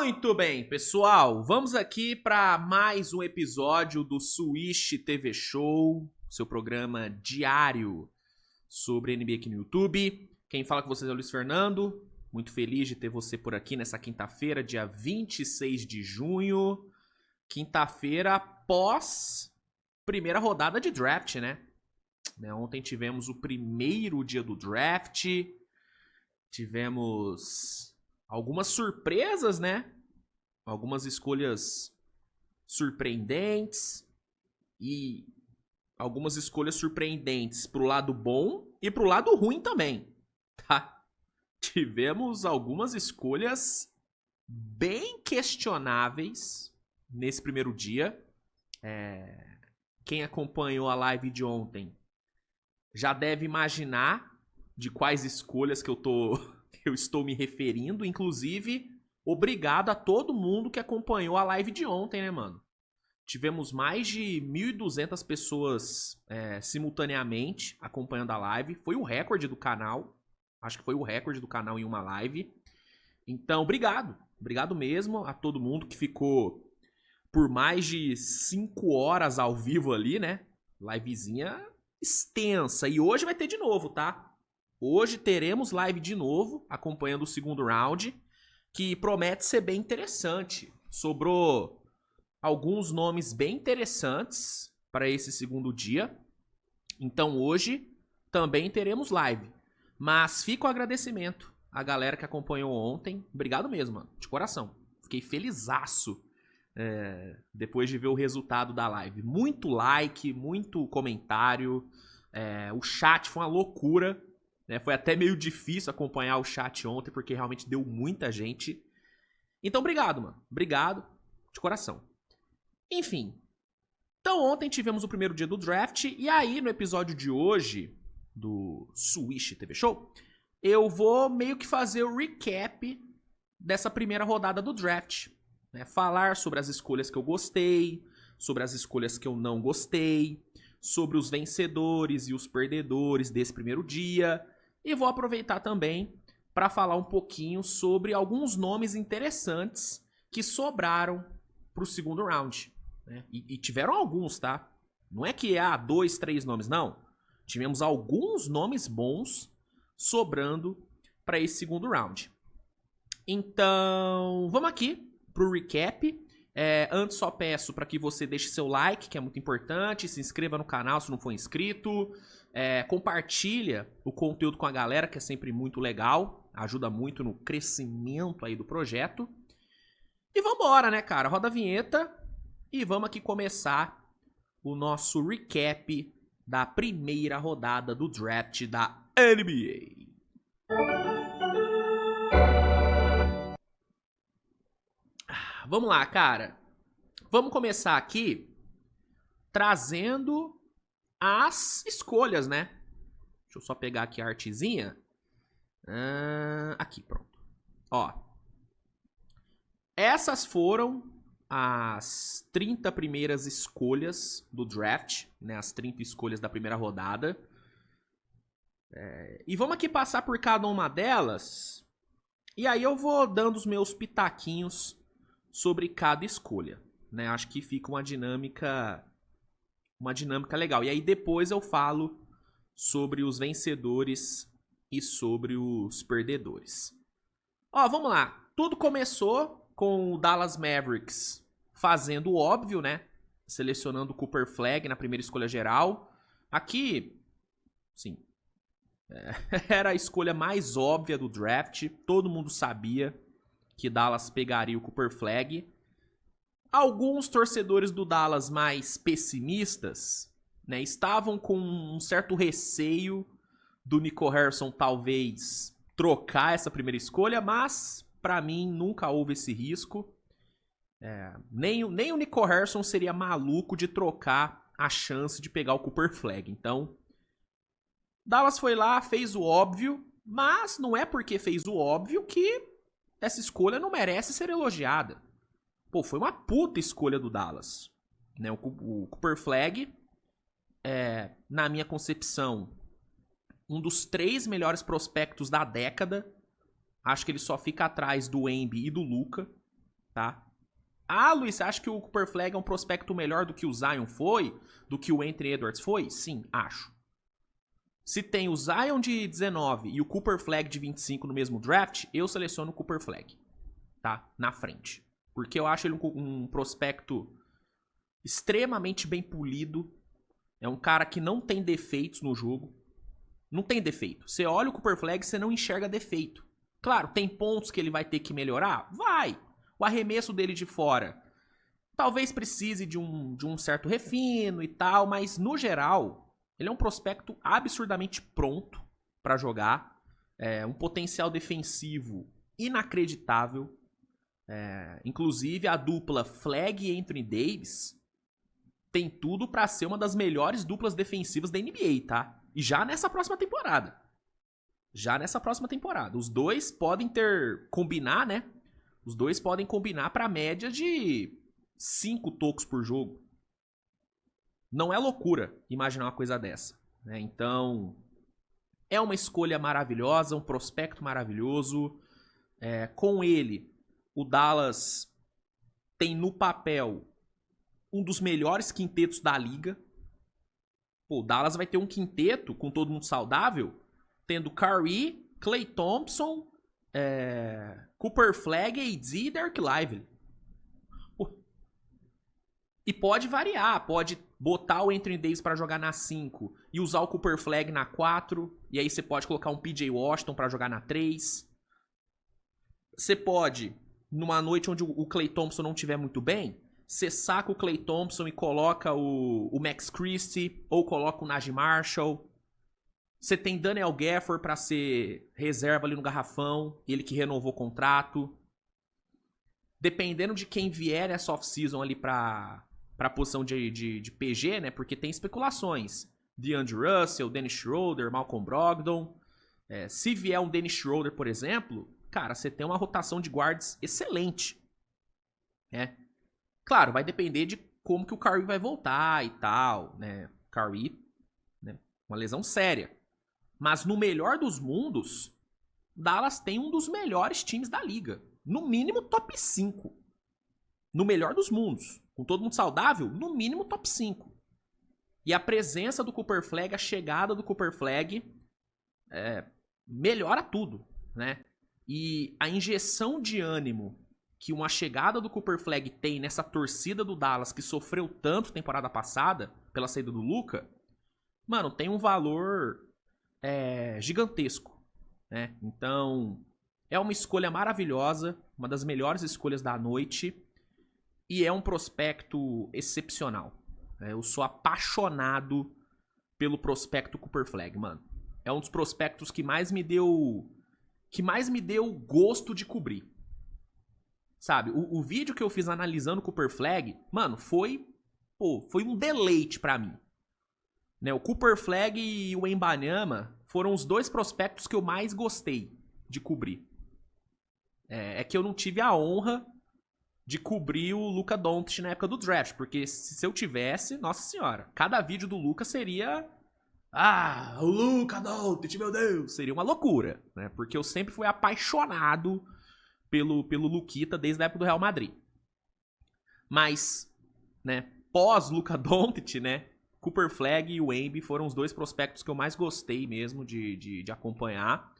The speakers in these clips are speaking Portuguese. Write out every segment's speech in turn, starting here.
Muito bem, pessoal, vamos aqui para mais um episódio do Swish TV Show, seu programa diário sobre NBA aqui no YouTube. Quem fala com vocês é o Luiz Fernando, muito feliz de ter você por aqui nessa quinta-feira, dia 26 de junho, quinta-feira após primeira rodada de draft, né? Ontem tivemos o primeiro dia do draft, tivemos algumas surpresas, né? Algumas escolhas surpreendentes e algumas escolhas surpreendentes pro lado bom e pro lado ruim também, tá? Tivemos algumas escolhas bem questionáveis nesse primeiro dia. Quem acompanhou a live de ontem já deve imaginar de quais escolhas que eu estou me referindo. Inclusive, obrigado a todo mundo que acompanhou a live de ontem, né, mano? Tivemos mais de 1.200 pessoas simultaneamente acompanhando a live. Foi o recorde do canal. Acho que foi o recorde do canal em uma live. Então, obrigado. Obrigado mesmo a todo mundo que ficou por mais de 5 horas ao vivo ali, né? Livezinha extensa. E hoje vai ter de novo, tá? Hoje teremos live de novo, acompanhando o segundo round, que promete ser bem interessante. Sobrou alguns nomes bem interessantes para esse segundo dia. Então hoje também teremos live. Mas fica o agradecimento à galera que acompanhou ontem. Obrigado mesmo, mano, de coração. Fiquei felizaço depois de ver o resultado da live. Muito like, muito comentário. O chat foi uma loucura. Foi até meio difícil acompanhar o chat ontem, porque realmente deu muita gente. Então, obrigado, mano. Obrigado de coração. Enfim. Então, ontem tivemos o primeiro dia do draft. E aí, no episódio de hoje, do Swish TV Show, eu vou meio que fazer o recap dessa primeira rodada do draft. Falar sobre as escolhas que eu gostei, sobre as escolhas que eu não gostei, sobre os vencedores e os perdedores desse primeiro dia. E vou aproveitar também para falar um pouquinho sobre alguns nomes interessantes que sobraram para o segundo round. E tiveram alguns, tá? Não é que há 2, 3 nomes, não. Tivemos alguns nomes bons sobrando para esse segundo round. Então, vamos aqui pro recap. Antes só peço para que você deixe seu like, que é muito importante, se inscreva no canal se não for inscrito, compartilha o conteúdo com a galera, que é sempre muito legal, ajuda muito no crescimento aí do projeto. E vambora, né, cara? Roda a vinheta e vamos aqui começar o nosso recap da primeira rodada do draft da NBA. Vamos lá, cara. Vamos começar aqui trazendo as escolhas, né? Deixa eu só pegar aqui a artezinha. Aqui, pronto. Ó. Essas foram as 30 primeiras escolhas do draft, né? As 30 escolhas da primeira rodada. E vamos aqui passar por cada uma delas. E aí eu vou dando os meus pitaquinhos sobre cada escolha, né? Acho que fica uma dinâmica legal. E aí depois eu falo sobre os vencedores e sobre os perdedores. Ó, vamos lá. Tudo começou com o Dallas Mavericks fazendo o óbvio, né? Selecionando o Cooper Flag na primeira escolha geral. Aqui, sim, era a escolha mais óbvia do draft. Todo mundo sabia que Dallas pegaria o Cooper Flag. Alguns torcedores do Dallas mais pessimistas, né, estavam com um certo receio do Nico Harrison talvez trocar essa primeira escolha, mas pra mim nunca houve esse risco. Nem o Nico Harrison seria maluco de trocar a chance de pegar o Cooper Flag. Então, Dallas foi lá, fez o óbvio, mas não é porque fez o óbvio que essa escolha não merece ser elogiada. Pô, foi uma puta escolha do Dallas. Né? O Cooper Flag na minha concepção, um dos 3 melhores prospectos da década. Acho que ele só fica atrás do Embi e do Luka. tá? Ah, Luiz, você acha que o Cooper Flag é um prospecto melhor do que o Zion foi? Do que o Anthony Edwards foi? Sim, acho. Se tem o Zion de 19 e o Cooper Flag de 25 no mesmo draft, eu seleciono o Cooper Flag, tá? Na frente. Porque eu acho ele um prospecto extremamente bem polido. É um cara que não tem defeitos no jogo. Não tem defeito. Você olha o Cooper Flag e você não enxerga defeito. Claro, tem pontos que ele vai ter que melhorar? Vai! O arremesso dele de fora talvez precise de um certo refino e tal, mas no geral, ele é um prospecto absurdamente pronto para jogar. É um potencial defensivo inacreditável. Inclusive, a dupla Flag e Anthony Davis tem tudo para ser uma das melhores duplas defensivas da NBA, tá? E já nessa próxima temporada. Os dois podem combinar, né? Os dois podem combinar pra média de 5 tocos por jogo. Não é loucura imaginar uma coisa dessa, né? Então, é uma escolha maravilhosa, um prospecto maravilhoso. Com ele, o Dallas tem no papel um dos melhores quintetos da liga. Pô, o Dallas vai ter um quinteto com todo mundo saudável, tendo Curry, Klay Thompson, Cooper Flag, AD e Derek Lively. Pô. E pode variar, pode botar o Anthony Davis para jogar na 5 e usar o Cooper Flag na 4, e aí você pode colocar um PJ Washington para jogar na 3. Você pode, numa noite onde o Klay Thompson não estiver muito bem, você saca o Klay Thompson e coloca o Max Christie ou coloca o Najee Marshall. Você tem Daniel Gafford pra ser reserva ali no garrafão, ele que renovou o contrato. Dependendo de quem vier essa off-season ali pra posição de PG, né? Porque tem especulações. DeAndre Russell, Dennis Schroeder, Malcolm Brogdon. Se vier um Dennis Schroeder, por exemplo, cara, você tem uma rotação de guards excelente. Claro, vai depender de como que o Curry vai voltar e tal, né? Curry, né? Uma lesão séria. Mas no melhor dos mundos, Dallas tem um dos melhores times da liga. No mínimo top 5. No melhor dos mundos. Com todo mundo saudável, no mínimo top 5. E a presença do Cooper Flag, a chegada do Cooper Flag, melhora tudo, né? E a injeção de ânimo que uma chegada do Cooper Flag tem nessa torcida do Dallas que sofreu tanto temporada passada pela saída do Luka, mano, tem um valor gigantesco, né? Então, é uma escolha maravilhosa, uma das melhores escolhas da noite, e é um prospecto excepcional. Eu sou apaixonado pelo prospecto Cooper Flag, mano. É um dos prospectos que mais me deu gosto de cobrir. Sabe, o vídeo que eu fiz analisando o Cooper Flag, mano, foi um deleite pra mim. Né, o Cooper Flag e o Wembanyama foram os dois prospectos que eu mais gostei de cobrir. É que eu não tive a honra de cobrir o Luka Doncic na época do draft, porque se eu tivesse, nossa senhora, cada vídeo do Luka seria... Ah, o Luka Doncic, meu Deus! Seria uma loucura, né? Porque eu sempre fui apaixonado pelo Luquita desde a época do Real Madrid. Mas, né, pós Luka Doncic, né, Cooper Flag e o Wemby foram os dois prospectos que eu mais gostei mesmo de acompanhar.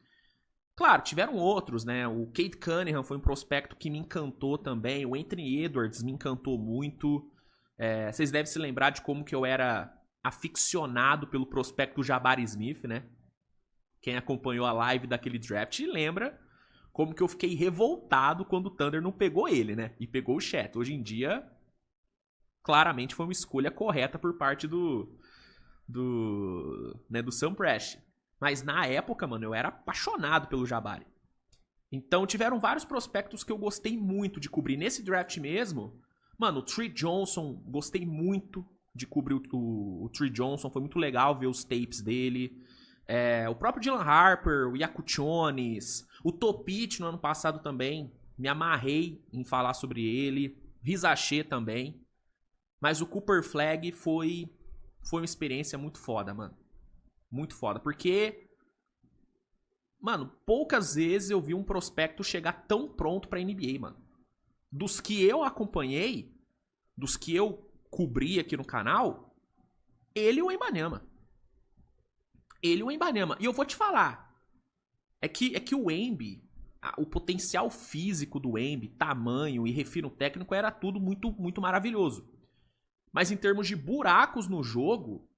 Claro, tiveram outros, né? O Cade Cunningham foi um prospecto que me encantou também. O Anthony Edwards me encantou muito. Vocês devem se lembrar de como que eu era aficionado pelo prospecto Jabari Smith, né? Quem acompanhou a live daquele draft lembra como que eu fiquei revoltado quando o Thunder não pegou ele, né? E pegou o Chet. Hoje em dia, claramente foi uma escolha correta por parte do Sam Presti. Mas na época, mano, eu era apaixonado pelo Jabari. Então tiveram vários prospectos que eu gostei muito de cobrir. Nesse draft mesmo, mano, o Trey Johnson, gostei muito de cobrir o Trey Johnson. Foi muito legal ver os tapes dele. O próprio Dylan Harper, o Iacuchones, o Topic no ano passado também. Me amarrei em falar sobre ele. Rizaché também. Mas o Cooper Flag foi uma experiência muito foda, mano. Muito foda, porque, mano, poucas vezes eu vi um prospecto chegar tão pronto pra NBA, mano. dos que eu acompanhei, dos que eu cobri aqui no canal, ele e o Wembanyama. Ele e o Wembanyama. E eu vou te falar, é que o Wemby, o potencial físico do Wemby, tamanho e refino técnico era tudo muito, muito maravilhoso. Mas em termos de buracos no jogo,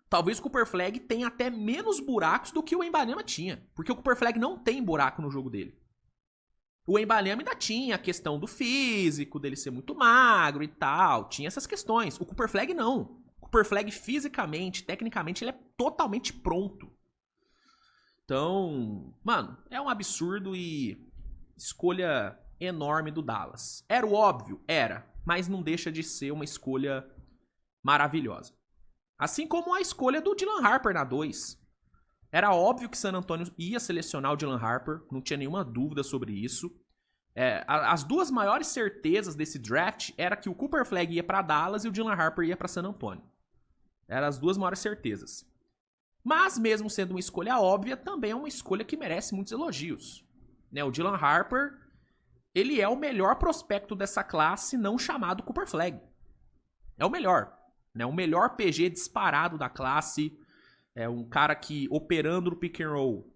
talvez o Cooper Flag tenha até menos buracos do que o Wembanyama tinha. Porque o Cooper Flag não tem buraco no jogo dele. O Wembanyama ainda tinha a questão do físico, dele ser muito magro e tal. Tinha essas questões. O Cooper Flag não. O Cooper Flag fisicamente, tecnicamente, ele é totalmente pronto. Então, mano, é um absurdo e escolha enorme do Dallas. Era o óbvio? Era. Mas não deixa de ser uma escolha maravilhosa. Assim como a escolha do Dylan Harper na 2. Era óbvio que San Antonio ia selecionar o Dylan Harper, não tinha nenhuma dúvida sobre isso. As duas maiores certezas desse draft era que o Cooper Flag ia para Dallas e o Dylan Harper ia para San Antonio. Eram as duas maiores certezas. Mas mesmo sendo uma escolha óbvia, também é uma escolha que merece muitos elogios. Né, o Dylan Harper, ele é o melhor prospecto dessa classe não chamado Cooper Flag. É o melhor. Né, o melhor PG disparado da classe. É um cara que, operando no pick and roll,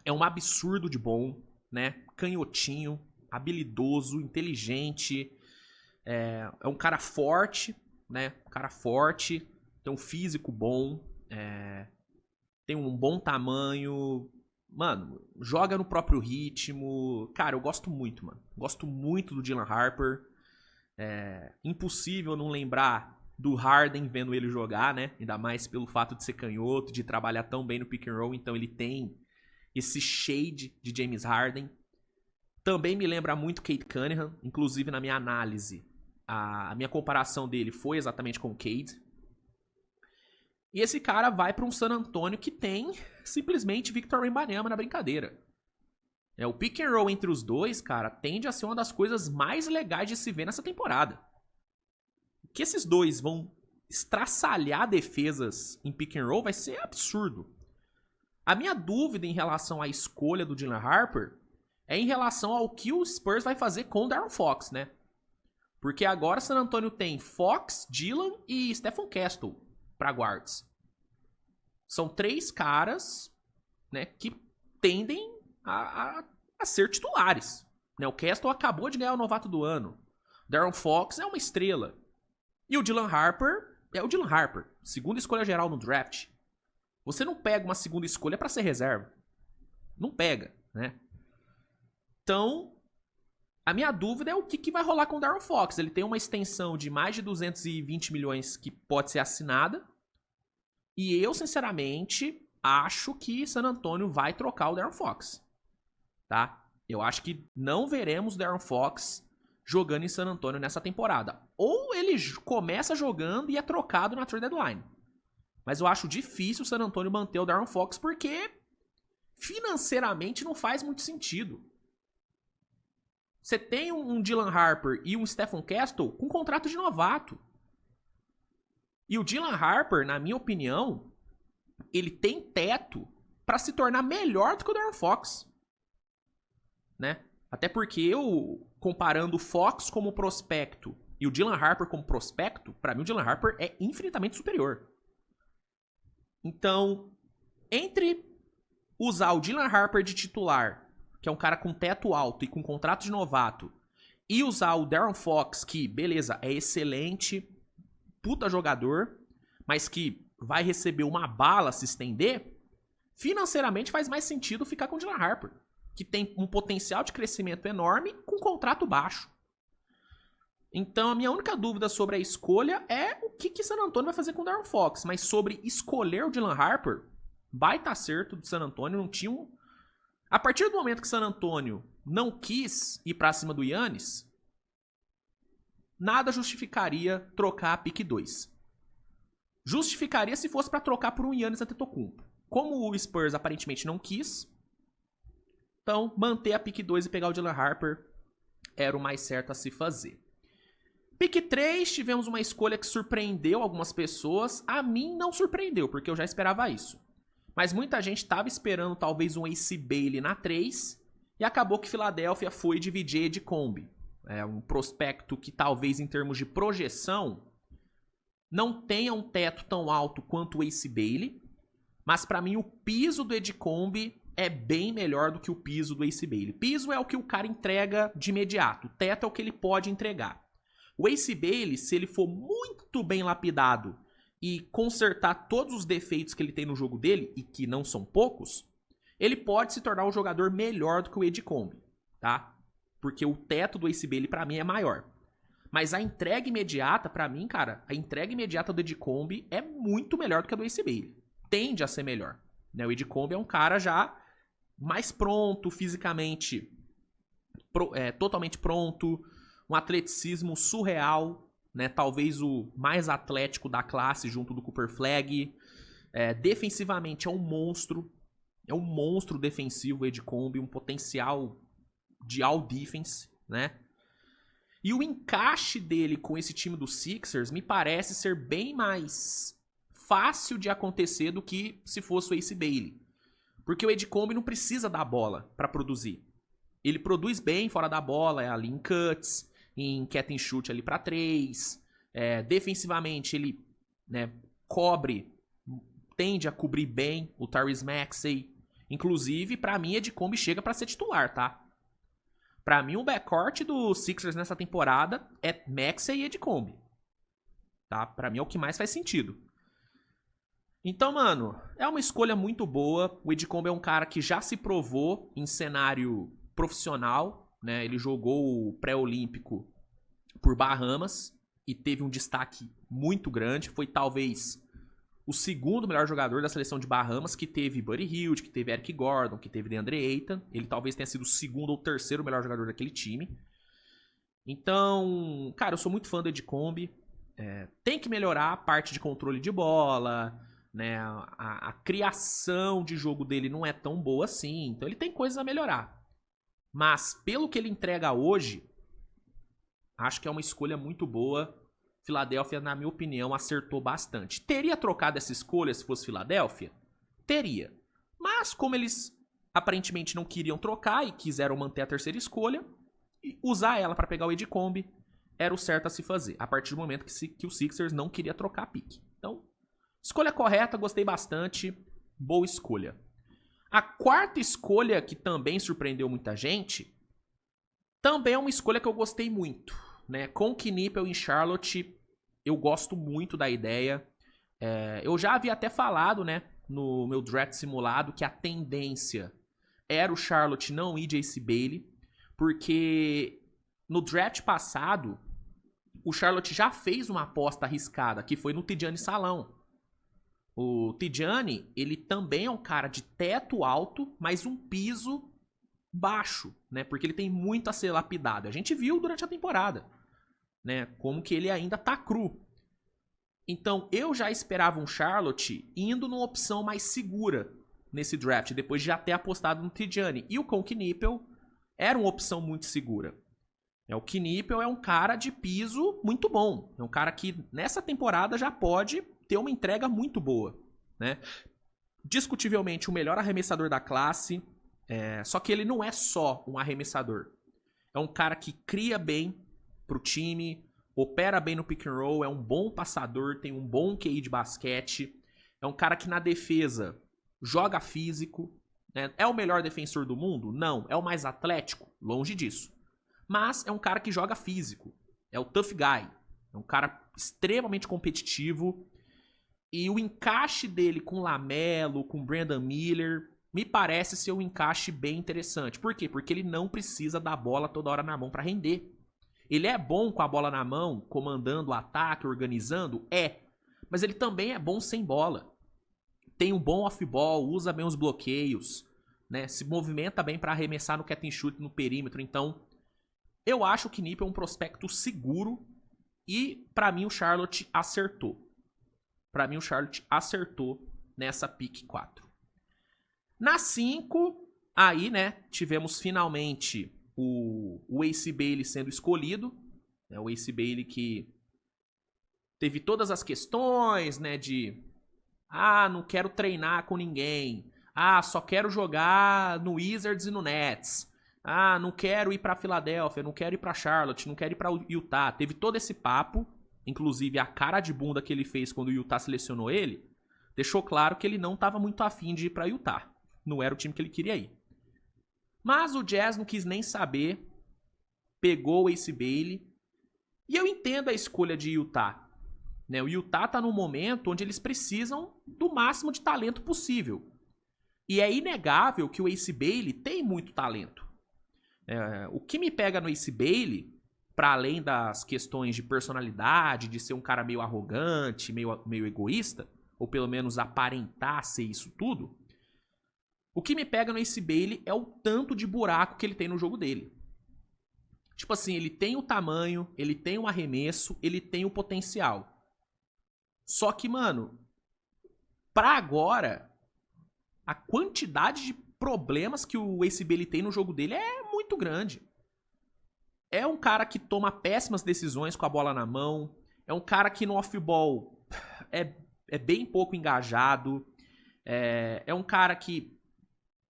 é um absurdo de bom, né? Canhotinho, habilidoso, inteligente. É um cara forte, né? Um cara forte, tem um físico bom, tem um bom tamanho. Mano, joga no próprio ritmo. Cara, eu gosto muito, mano. Gosto muito do Dylan Harper. Impossível não lembrar do Harden vendo ele jogar, né? Ainda mais pelo fato de ser canhoto, de trabalhar tão bem no pick and roll. Então ele tem esse shade de James Harden. Também me lembra muito Cade Cunningham. Inclusive na minha análise, a minha comparação dele foi exatamente com o Cade. E esse cara vai para um San Antonio que tem simplesmente Victor Wembanyama na brincadeira. O pick and roll entre os dois, cara, tende a ser uma das coisas mais legais de se ver nessa temporada. Que esses dois vão estraçalhar defesas em pick and roll vai ser absurdo. A minha dúvida em relação à escolha do Dylan Harper é em relação ao que o Spurs vai fazer com o De'Aaron Fox, né? Porque agora San Antonio tem Fox, Dylan e Stephen Castle para guards. São 3 caras, né, que tendem a ser titulares. Né? O Castle acabou de ganhar o novato do ano. De'Aaron Fox é uma estrela. E o Dylan Harper é o Dylan Harper, segunda escolha geral no draft. Você não pega uma segunda escolha para ser reserva. Não pega, né? Então, a minha dúvida é o que vai rolar com o De'Aaron Fox. Ele tem uma extensão de mais de 220 milhões que pode ser assinada. E eu, sinceramente, acho que San Antonio vai trocar o De'Aaron Fox. Tá? Eu acho que não veremos o De'Aaron Fox jogando em San Antonio nessa temporada. Ou ele começa jogando e é trocado na trade deadline. Mas eu acho difícil o San Antonio manter o De'Aaron Fox porque financeiramente não faz muito sentido. Você tem um Dylan Harper e um Stephen Castle com contrato de novato. E o Dylan Harper, na minha opinião, ele tem teto para se tornar melhor do que o De'Aaron Fox. Né? Até porque eu, comparando o Fox como prospecto e o Dylan Harper como prospecto, para mim o Dylan Harper é infinitamente superior. Então, entre usar o Dylan Harper de titular, que é um cara com teto alto e com contrato de novato, e usar o De'Aaron Fox, que, beleza, é excelente, puta jogador, mas que vai receber uma bala se estender, financeiramente faz mais sentido ficar com o Dylan Harper, que tem um potencial de crescimento enorme com contrato baixo. Então, a minha única dúvida sobre a escolha é o que San Antonio vai fazer com o De'Aaron Fox. Mas sobre escolher o Dylan Harper, baita acerto do San Antonio, não tinha um... A partir do momento que San Antonio não quis ir pra cima do Giannis, nada justificaria trocar a pick 2. Justificaria se fosse pra trocar por um Giannis Antetokounmpo. Como o Spurs aparentemente não quis, então manter a pick 2 e pegar o Dylan Harper era o mais certo a se fazer. Pick 3, tivemos uma escolha que surpreendeu algumas pessoas. A mim não surpreendeu, porque eu já esperava isso. Mas muita gente estava esperando talvez um Ace Bailey na 3. E acabou que Filadélfia foi de VJ Edgecombe. É um prospecto que talvez em termos de projeção não tenha um teto tão alto quanto o Ace Bailey, mas para mim o piso do Edicombe é bem melhor do que o piso do Ace Bailey. Piso é o que o cara entrega de imediato, o teto é o que ele pode entregar. O Ace Bailey, se ele for muito bem lapidado e consertar todos os defeitos que ele tem no jogo dele, e que não são poucos, ele pode se tornar um jogador melhor do que o Edicombe, tá? Porque o teto do Ace Bailey pra mim é maior. Mas a entrega imediata, pra mim, cara, a entrega imediata do Edicombe é muito melhor do que a do Ace Bailey. Tende a ser melhor. Né? O Edicombe é um cara já mais pronto, fisicamente totalmente pronto, um atleticismo surreal, né? Talvez o mais atlético da classe junto do Cooper Flagg. Defensivamente é um monstro defensivo o Edicombe, um potencial de all defense, né? E o encaixe dele com esse time do Sixers me parece ser bem mais fácil de acontecer do que se fosse o Ace Bailey. Porque o Edicombe não precisa da bola para produzir. Ele produz bem fora da bola, ali em cuts, em catch and shoot ali para 3. Defensivamente ele, né, tende a cobrir bem o Tyrese Maxey. Inclusive, para mim, Edicombe chega para ser titular, tá? Pra mim, o backcourt do Sixers nessa temporada é Maxey e Edicombe. Tá? Pra mim é o que mais faz sentido. Então, mano, é uma escolha muito boa. O Edicombe é um cara que já se provou em cenário profissional, né? Ele jogou o pré-olímpico por Bahamas e teve um destaque muito grande. Foi talvez o segundo melhor jogador da seleção de Bahamas, que teve Buddy Hield, que teve Eric Gordon, que teve DeAndre Ayton. Ele talvez tenha sido o segundo ou terceiro melhor jogador daquele time. Então, cara, eu sou muito fã do Edicombe. Tem que melhorar a parte de controle de bola, né? A criação de jogo dele não é tão boa assim. Então ele tem coisas a melhorar. Mas, pelo que ele entrega hoje, acho que é uma escolha muito boa. Filadélfia, na minha opinião, acertou bastante. Teria trocado essa escolha se fosse Filadélfia? Teria. Mas como eles aparentemente não queriam trocar e quiseram manter a terceira escolha, usar ela para pegar o Edicombe era o certo a se fazer. A partir do momento que o Sixers não queria trocar a pique. Então, escolha correta, gostei bastante. Boa escolha. A quarta escolha, que também surpreendeu muita gente, também é uma escolha que eu gostei muito. Né? Com o Knipel em Charlotte, eu gosto muito da ideia. Eu já havia até falado, né, no meu draft simulado, que a tendência era o Charlotte não ir de Ace Bailey, porque no draft passado, o Charlotte já fez uma aposta arriscada, que foi no Tidjane Salão. O Tidjane, ele também é um cara de teto alto, mas um piso baixo, né? Porque ele tem muito a ser lapidado. A gente viu durante a temporada, né? Como que ele ainda tá cru. Então, eu já esperava um Charlotte indo numa opção mais segura nesse draft, depois de já ter apostado no Tidjane. E o Con Knipel era uma opção muito segura. O Knipel é um cara de piso muito bom. É um cara que, nessa temporada, já pode ter uma entrega muito boa, né? Discutivelmente, o melhor arremessador da classe. Só que ele não é só um arremessador. É um cara que cria bem pro time, opera bem no pick and roll, é um bom passador, tem um bom QI de basquete. É um cara que na defesa joga físico. Né? É o melhor defensor do mundo? Não. É o mais atlético? Longe disso. Mas é um cara que joga físico. É o tough guy. É um cara extremamente competitivo. E o encaixe dele com LaMelo, com Brandon Miller, me parece ser um encaixe bem interessante. Por quê? Porque ele não precisa da bola toda hora na mão para render. Ele é bom com a bola na mão, comandando o ataque, organizando? Mas ele também é bom sem bola. Tem um bom off-ball, usa bem os bloqueios, né? Se movimenta bem para arremessar no catch and shoot no perímetro. Então, eu acho que o Knipel é um prospecto seguro e, para mim, o Charlotte acertou. Para mim, o Charlotte acertou nessa pick 4. Na 5, aí, né, tivemos finalmente o Ace Bailey sendo escolhido. O Ace Bailey que teve todas as questões, né, de não quero treinar com ninguém. Só quero jogar no Wizards e no Nets. Ah, não quero ir pra Filadélfia, não quero ir pra Charlotte, não quero ir pra Utah. Teve todo esse papo, inclusive a cara de bunda que ele fez quando o Utah selecionou ele, deixou claro que ele não tava muito afim de ir pra Utah. Não era o time que ele queria ir. Mas o Jazz não quis nem saber, pegou o Ace Bailey, e eu entendo a escolha de Utah. Né? O Utah tá num momento onde eles precisam do máximo de talento possível. E é inegável que o Ace Bailey tem muito talento. O que me pega no Ace Bailey, para além das questões de personalidade, de ser um cara meio arrogante, meio egoísta, ou pelo menos aparentar ser isso tudo, o que me pega no Ace Bailey é o tanto de buraco que ele tem no jogo dele. Tipo assim, ele tem o tamanho, ele tem o arremesso, ele tem o potencial. Só que, mano, pra agora, a quantidade de problemas que o Ace Bailey tem no jogo dele é muito grande. É um cara que toma péssimas decisões com a bola na mão. É um cara que no off-ball é bem pouco engajado. É um cara que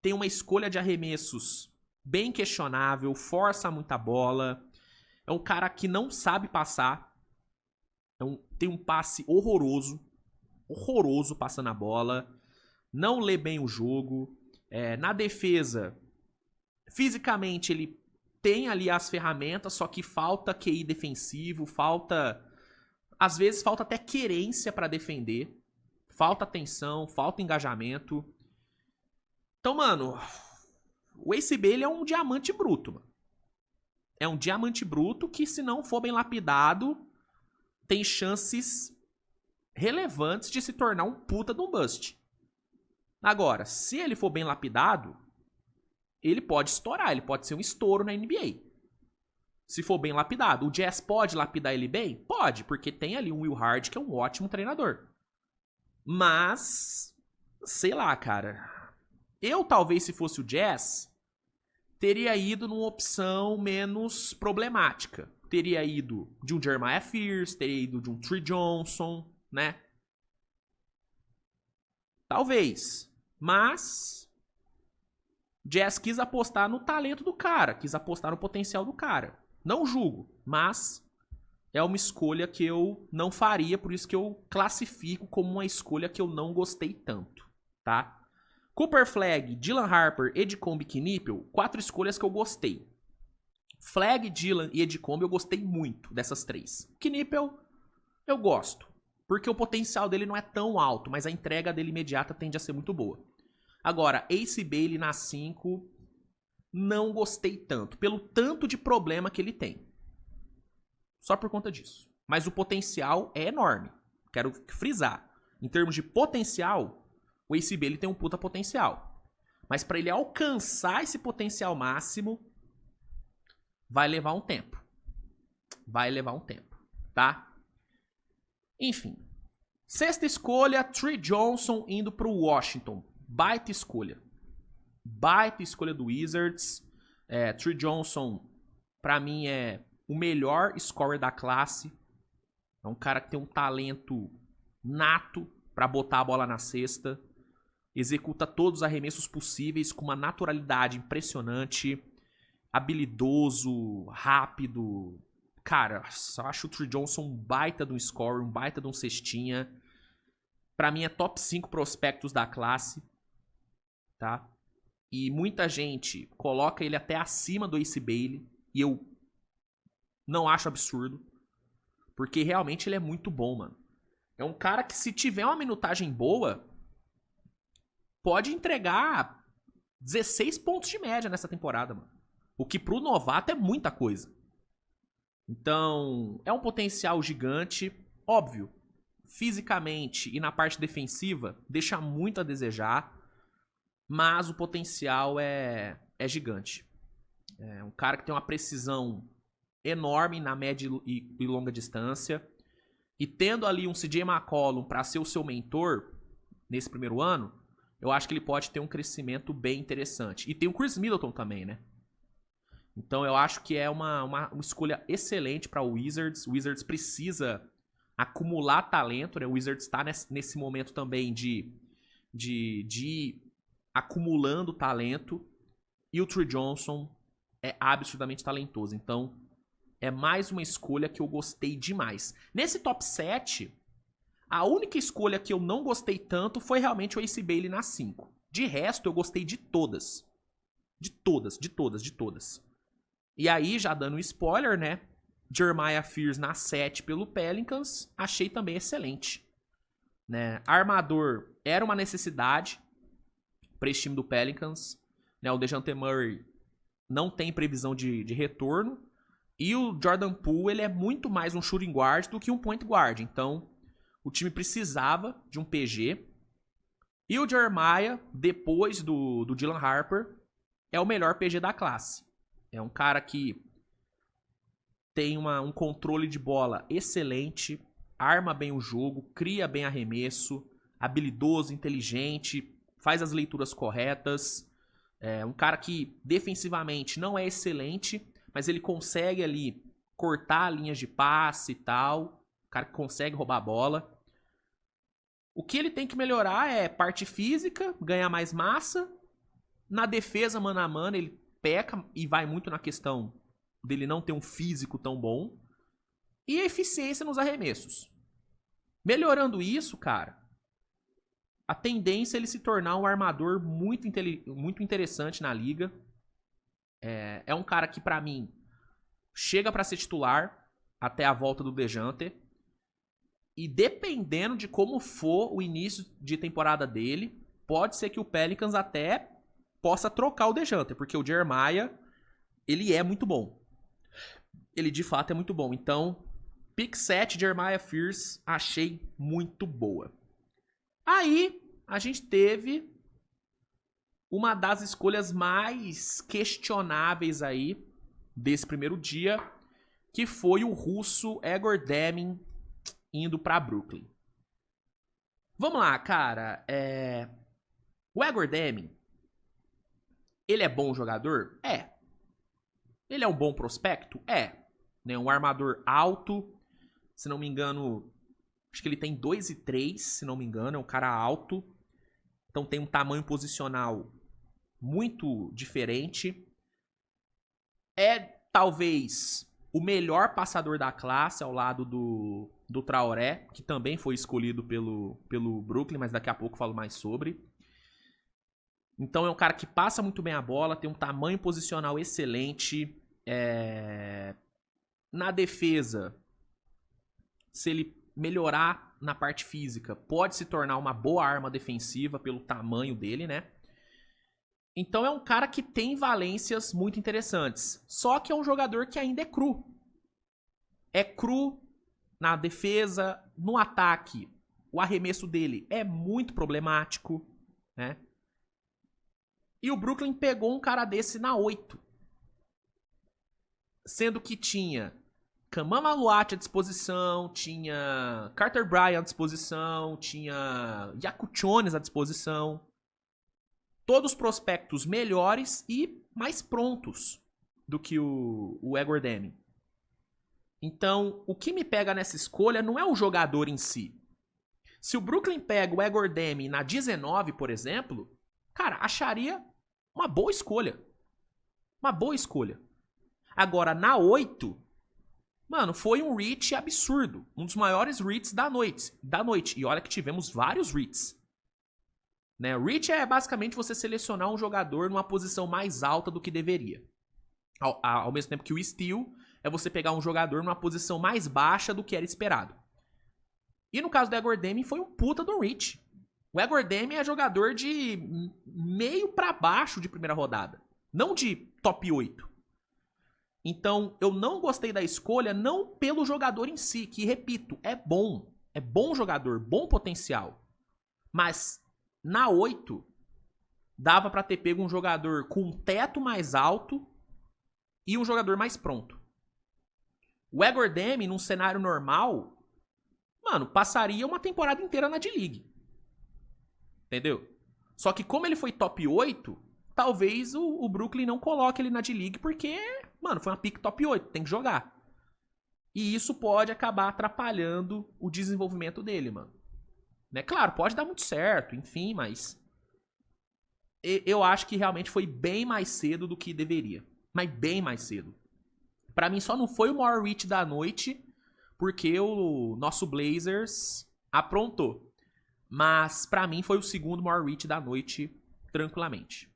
tem uma escolha de arremessos bem questionável, força muita bola. É um cara que não sabe passar. Tem um passe horroroso passando a bola. Não lê bem o jogo. Na defesa, fisicamente ele tem ali as ferramentas, só que falta QI defensivo, às vezes falta até querência pra defender, falta atenção, falta engajamento. Então, mano, o Ace Bailey é um diamante bruto, mano. É um diamante bruto que, se não for bem lapidado, tem chances relevantes de se tornar um puta de um bust. Agora, se ele for bem lapidado, ele pode estourar, ele pode ser um estouro na NBA. Se for bem lapidado. O Jazz pode lapidar ele bem? Pode, porque tem ali um Will Hard que é um ótimo treinador. Mas, sei lá, cara. Eu, talvez, se fosse o Jazz, teria ido numa opção menos problemática. Teria ido de um Jeremiah Fears, teria ido de um Trey Johnson, né? Talvez. Mas Jazz quis apostar no talento do cara, quis apostar no potencial do cara. Não julgo, mas é uma escolha que eu não faria, por isso que eu classifico como uma escolha que eu não gostei tanto, tá? Cooper Flag, Dylan Harper, Edcombe e Knipple, 4 escolhas que eu gostei. Flag, Dylan e Edcombe eu gostei muito dessas 3. Knipple eu gosto, porque o potencial dele não é tão alto, mas a entrega dele imediata tende a ser muito boa. Agora, Ace Bailey na 5, não gostei tanto, pelo tanto de problema que ele tem. Só por conta disso. Mas o potencial é enorme. Quero frisar. Em termos de potencial, o Ace Bailey tem um puta potencial. Mas para ele alcançar esse potencial máximo, vai levar um tempo. Vai levar um tempo, tá? Enfim. 6ª escolha, Trey Johnson indo pro Washington. Baita escolha. Baita escolha do Wizards. Trey Johnson, pra mim, é o melhor scorer da classe. É um cara que tem um talento nato pra botar a bola na cesta. Executa todos os arremessos possíveis com uma naturalidade impressionante. Habilidoso, rápido. Cara, eu acho o Trey Johnson um baita de um scorer, um baita de um cestinha. Pra mim é top 5 prospectos da classe. Tá? E muita gente coloca ele até acima do Ace Bailey. E eu não acho absurdo. Porque realmente ele é muito bom, mano. É um cara que, se tiver uma minutagem boa, pode entregar 16 pontos de média nessa temporada, mano. O que pro novato é muita coisa. Então, é um potencial gigante. Óbvio, fisicamente e na parte defensiva, deixa muito a desejar. Mas o potencial é gigante. É um cara que tem uma precisão enorme na média e longa distância. E tendo ali um CJ McCollum para ser o seu mentor nesse primeiro ano, eu acho que ele pode ter um crescimento bem interessante. E tem o Chris Middleton também, né? Então eu acho que é uma escolha excelente para o Wizards. O Wizards precisa acumular talento, né? O Wizards está nesse momento também de acumulando talento. E o Trey Johnson é absurdamente talentoso. Então, é mais uma escolha que eu gostei demais. Nesse top 7, a única escolha que eu não gostei tanto foi realmente o Ace Bailey na 5. De resto, eu gostei de todas. De todas, de todas, de todas. E aí, já dando um spoiler, né? Jeremiah Fears na 7 pelo Pelicans, achei também excelente. Né? Armador era uma necessidade para esse time do Pelicans. Né? O DeJounte Murray não tem previsão de retorno. E o Jordan Poole, ele é muito mais um shooting guard do que um point guard. Então, o time precisava de um PG. E o Jeremiah, depois do Dylan Harper, é o melhor PG da classe. É um cara que tem um controle de bola excelente, arma bem o jogo, cria bem arremesso, habilidoso, inteligente, faz as leituras corretas. É um cara que defensivamente não é excelente, mas ele consegue ali cortar linhas de passe e tal. O cara que consegue roubar a bola. O que ele tem que melhorar é parte física, ganhar mais massa. Na defesa, mano a mano, ele peca e vai muito na questão dele não ter um físico tão bom. E a eficiência nos arremessos. Melhorando isso, cara, a tendência é ele se tornar um armador muito interessante na liga. É um cara que, pra mim, chega pra ser titular até a volta do DeJounte. E dependendo de como for o início de temporada dele, pode ser que o Pelicans até possa trocar o DeJounte, porque o Jeremiah, ele é muito bom. Ele de fato é muito bom. Então, pick 7, Jeremiah Fears, achei muito boa. Aí, a gente teve uma das escolhas mais questionáveis aí desse primeiro dia, que foi o russo Egor Demin indo pra Brooklyn. Vamos lá, cara. O Egor Demin, ele é bom jogador? É. Ele é um bom prospecto? É. Né? Um armador alto, se não me engano, acho que ele tem 2'3", se não me engano, é um cara alto. Então tem um tamanho posicional muito diferente. É talvez o melhor passador da classe ao lado do Traoré, que também foi escolhido pelo Brooklyn, mas daqui a pouco eu falo mais sobre. Então é um cara que passa muito bem a bola, tem um tamanho posicional excelente. Na defesa, se ele melhorar na parte física, pode se tornar uma boa arma defensiva pelo tamanho dele, né? Então é um cara que tem valências muito interessantes. Só que é um jogador que ainda é cru. É cru na defesa, no ataque. O arremesso dele é muito problemático, né? E o Brooklyn pegou um cara desse na 8. Sendo que tinha Kamama Luati à disposição, tinha Carter Bryant à disposição, tinha Jaco Jones à disposição. Todos prospectos melhores e mais prontos do que o Egor Demin. Então, o que me pega nessa escolha não é o jogador em si. Se o Brooklyn pega o Egor Demin na 19, por exemplo, cara, acharia uma boa escolha. Uma boa escolha. Agora, na 8, mano, foi um reach absurdo. Um dos maiores reaches da noite. E olha que tivemos vários reaches. Né? Reach é basicamente você selecionar um jogador numa posição mais alta do que deveria. Ao mesmo tempo que o steal é você pegar um jogador numa posição mais baixa do que era esperado. E no caso do Egor Demin foi um puta do reach. O Egor Demin é jogador de meio pra baixo de primeira rodada. Não de top 8. Então, eu não gostei da escolha, não pelo jogador em si, que, repito, é bom. É bom jogador, bom potencial. Mas, na 8, dava pra ter pego um jogador com um teto mais alto e um jogador mais pronto. O Egor Demin, num cenário normal, mano, passaria uma temporada inteira na D-League. Entendeu? Só que como ele foi top 8, talvez o Brooklyn não coloque ele na D-League porque, mano, foi uma pick top 8, tem que jogar. E isso pode acabar atrapalhando o desenvolvimento dele, mano. Né? Claro, pode dar muito certo, enfim, mas eu acho que realmente foi bem mais cedo do que deveria. Mas bem mais cedo. Pra mim só não foi o maior reach da noite, porque o nosso Blazers aprontou. Mas pra mim foi o segundo maior reach da noite, tranquilamente.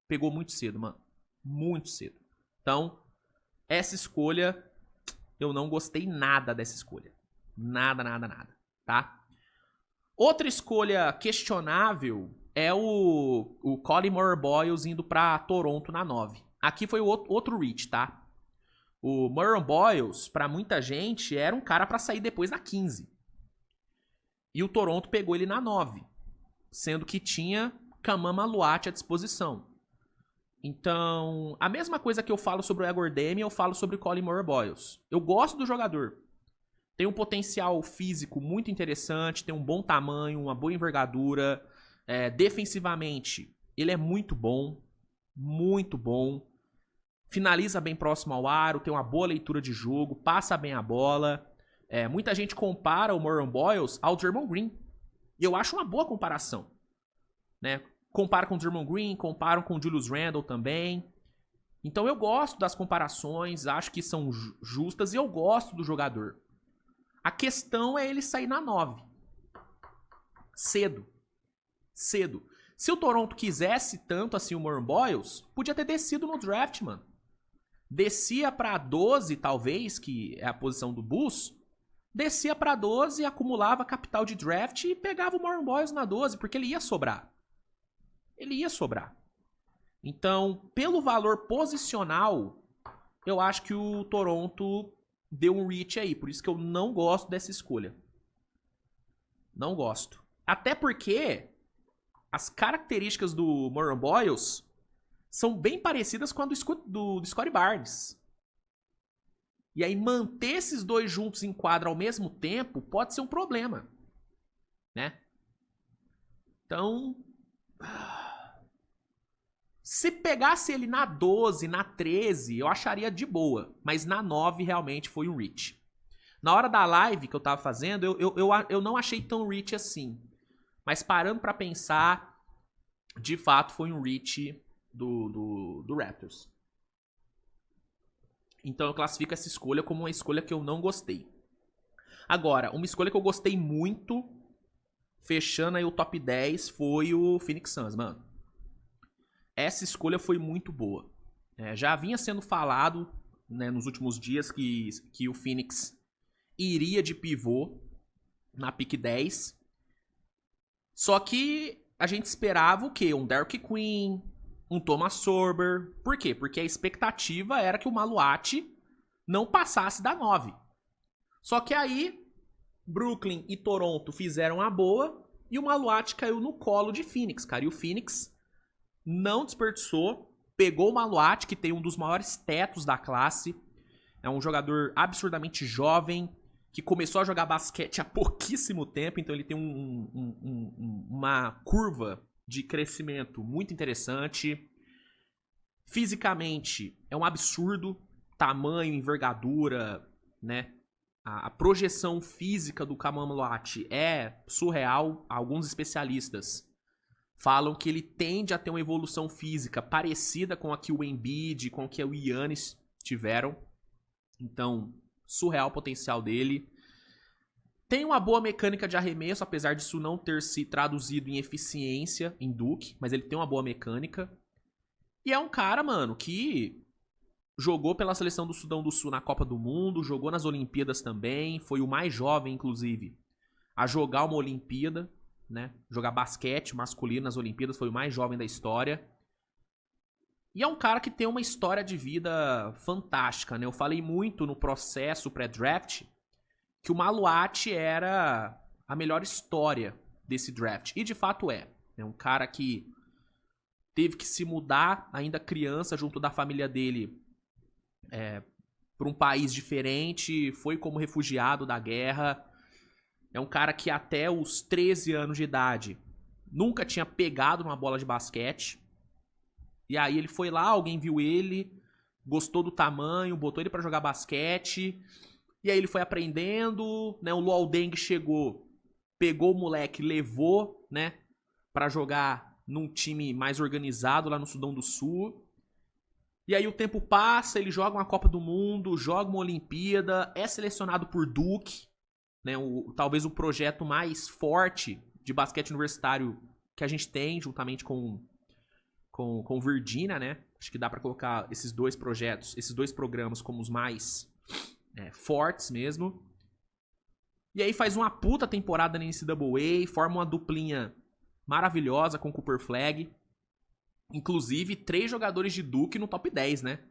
Pegou muito cedo, mano. Muito cedo. Então, essa escolha, eu não gostei nada dessa escolha. Nada, nada, nada. Tá? Outra escolha questionável é o Colin Moore-Boyles indo pra Toronto na 9. Aqui foi o outro reach, tá? O Moore-Boyles, pra muita gente, era um cara pra sair depois na 15. E o Toronto pegou ele na 9. Sendo que tinha Kamama Luati à disposição. Então, a mesma coisa que eu falo sobre o Igor Damian, eu falo sobre o Colin Moore-Boyles. Eu gosto do jogador. Tem um potencial físico muito interessante, tem um bom tamanho, uma boa envergadura. Defensivamente, ele é muito bom. Muito bom. Finaliza bem próximo ao aro, tem uma boa leitura de jogo, passa bem a bola. Muita gente compara o Moore-Boyles ao Draymond Green. E eu acho uma boa comparação. Né? Compara com o Draymond Green, comparam com o Julius Randle também. Então eu gosto das comparações, acho que são justas e eu gosto do jogador. A questão é ele sair na 9. Cedo. Cedo. Se o Toronto quisesse tanto assim o Moore-Boyles, podia ter descido no draft, mano. Descia pra 12, talvez, que é a posição do Bulls. Descia pra 12, acumulava capital de draft e pegava o Moore-Boyles na 12, porque ele ia sobrar. Ele ia sobrar. Então, pelo valor posicional, eu acho que o Toronto deu um reach aí. Por isso que eu não gosto dessa escolha. Não gosto. Até porque as características do Moore-Boyles são bem parecidas com a do Scottie Barnes. E aí manter esses dois juntos em quadra ao mesmo tempo pode ser um problema. Né? Então, se pegasse ele na 12, na 13, eu acharia de boa. Mas na 9 realmente foi um reach. Na hora da live que eu tava fazendo, eu não achei tão reach assim. Mas parando pra pensar, de fato foi um reach do Raptors. Então eu classifico essa escolha como uma escolha que eu não gostei. Agora, uma escolha que eu gostei muito, fechando aí o top 10, foi o Phoenix Suns, mano. Essa escolha foi muito boa. Já vinha sendo falado, né, nos últimos dias que o Phoenix iria de pivô na pick 10. Só que a gente esperava o quê? Um Derrick Queen, um Thomas Sorber. Por quê? Porque a expectativa era que o Maluati não passasse da 9. Só que aí, Brooklyn e Toronto fizeram a boa e o Maluati caiu no colo de Phoenix, cara. E o Phoenix não desperdiçou, pegou o Maluati, que tem um dos maiores tetos da classe. É um jogador absurdamente jovem, que começou a jogar basquete há pouquíssimo tempo, então ele tem uma curva de crescimento muito interessante. Fisicamente, é um absurdo, tamanho, envergadura, né? A projeção física do Kamama Luati é surreal. Alguns especialistas falam que ele tende a ter uma evolução física parecida com a que o Embiid, com a que o Giannis tiveram. Então, surreal o potencial dele. Tem uma boa mecânica de arremesso, apesar disso não ter se traduzido em eficiência em Duke, mas ele tem uma boa mecânica. E é um cara, mano, que jogou pela seleção do Sudão do Sul na Copa do Mundo, jogou nas Olimpíadas também, foi o mais jovem, inclusive, a jogar uma Olimpíada, né? Jogar basquete masculino nas Olimpíadas, foi o mais jovem da história. E é um cara que tem uma história de vida fantástica, né? Eu falei muito no processo pré-draft que o Maluati era a melhor história desse draft. E de fato é. É um cara que teve que se mudar, ainda criança, junto da família dele, para um país diferente, foi como refugiado da guerra. É um cara que até os 13 anos de idade nunca tinha pegado uma bola de basquete. E aí ele foi lá, alguém viu ele, gostou do tamanho, botou ele pra jogar basquete. E aí ele foi aprendendo, né? O Luol Deng chegou, pegou o moleque, levou, né, pra jogar num time mais organizado lá no Sudão do Sul. E aí o tempo passa, ele joga uma Copa do Mundo, joga uma Olimpíada, é selecionado por Duke, né, talvez o projeto mais forte de basquete universitário que a gente tem, juntamente com Virginia, né? Acho que dá pra colocar esses dois projetos, esses dois programas como os mais fortes mesmo. E aí faz uma puta temporada na NCAA, forma uma duplinha maravilhosa com Cooper Flagg. Inclusive, 3 jogadores de Duke no top 10, né?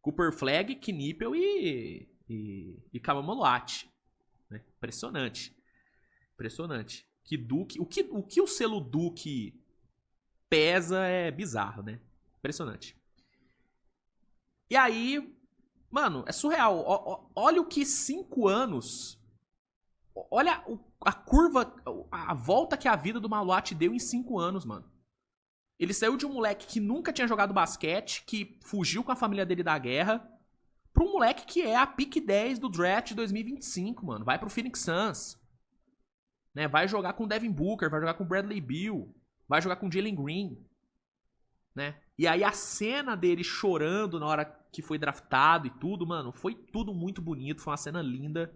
Cooper Flagg, Knipel e Kamamoloate. Né? Impressionante. Impressionante. Que Duke, o que o selo Duke pesa é bizarro, né? Impressionante. E aí, mano, é surreal. Olha o que 5 anos... Olha a curva, a volta que a vida do Maluati deu em 5 anos, mano. Ele saiu de um moleque que nunca tinha jogado basquete, que fugiu com a família dele da guerra, pra um moleque que é a pick 10 do draft de 2025, mano. Vai pro Phoenix Suns. Né? Vai jogar com Devin Booker, vai jogar com Bradley Beal, vai jogar com Jalen Green. Né? E aí a cena dele chorando na hora que foi draftado e tudo, mano, foi tudo muito bonito, foi uma cena linda.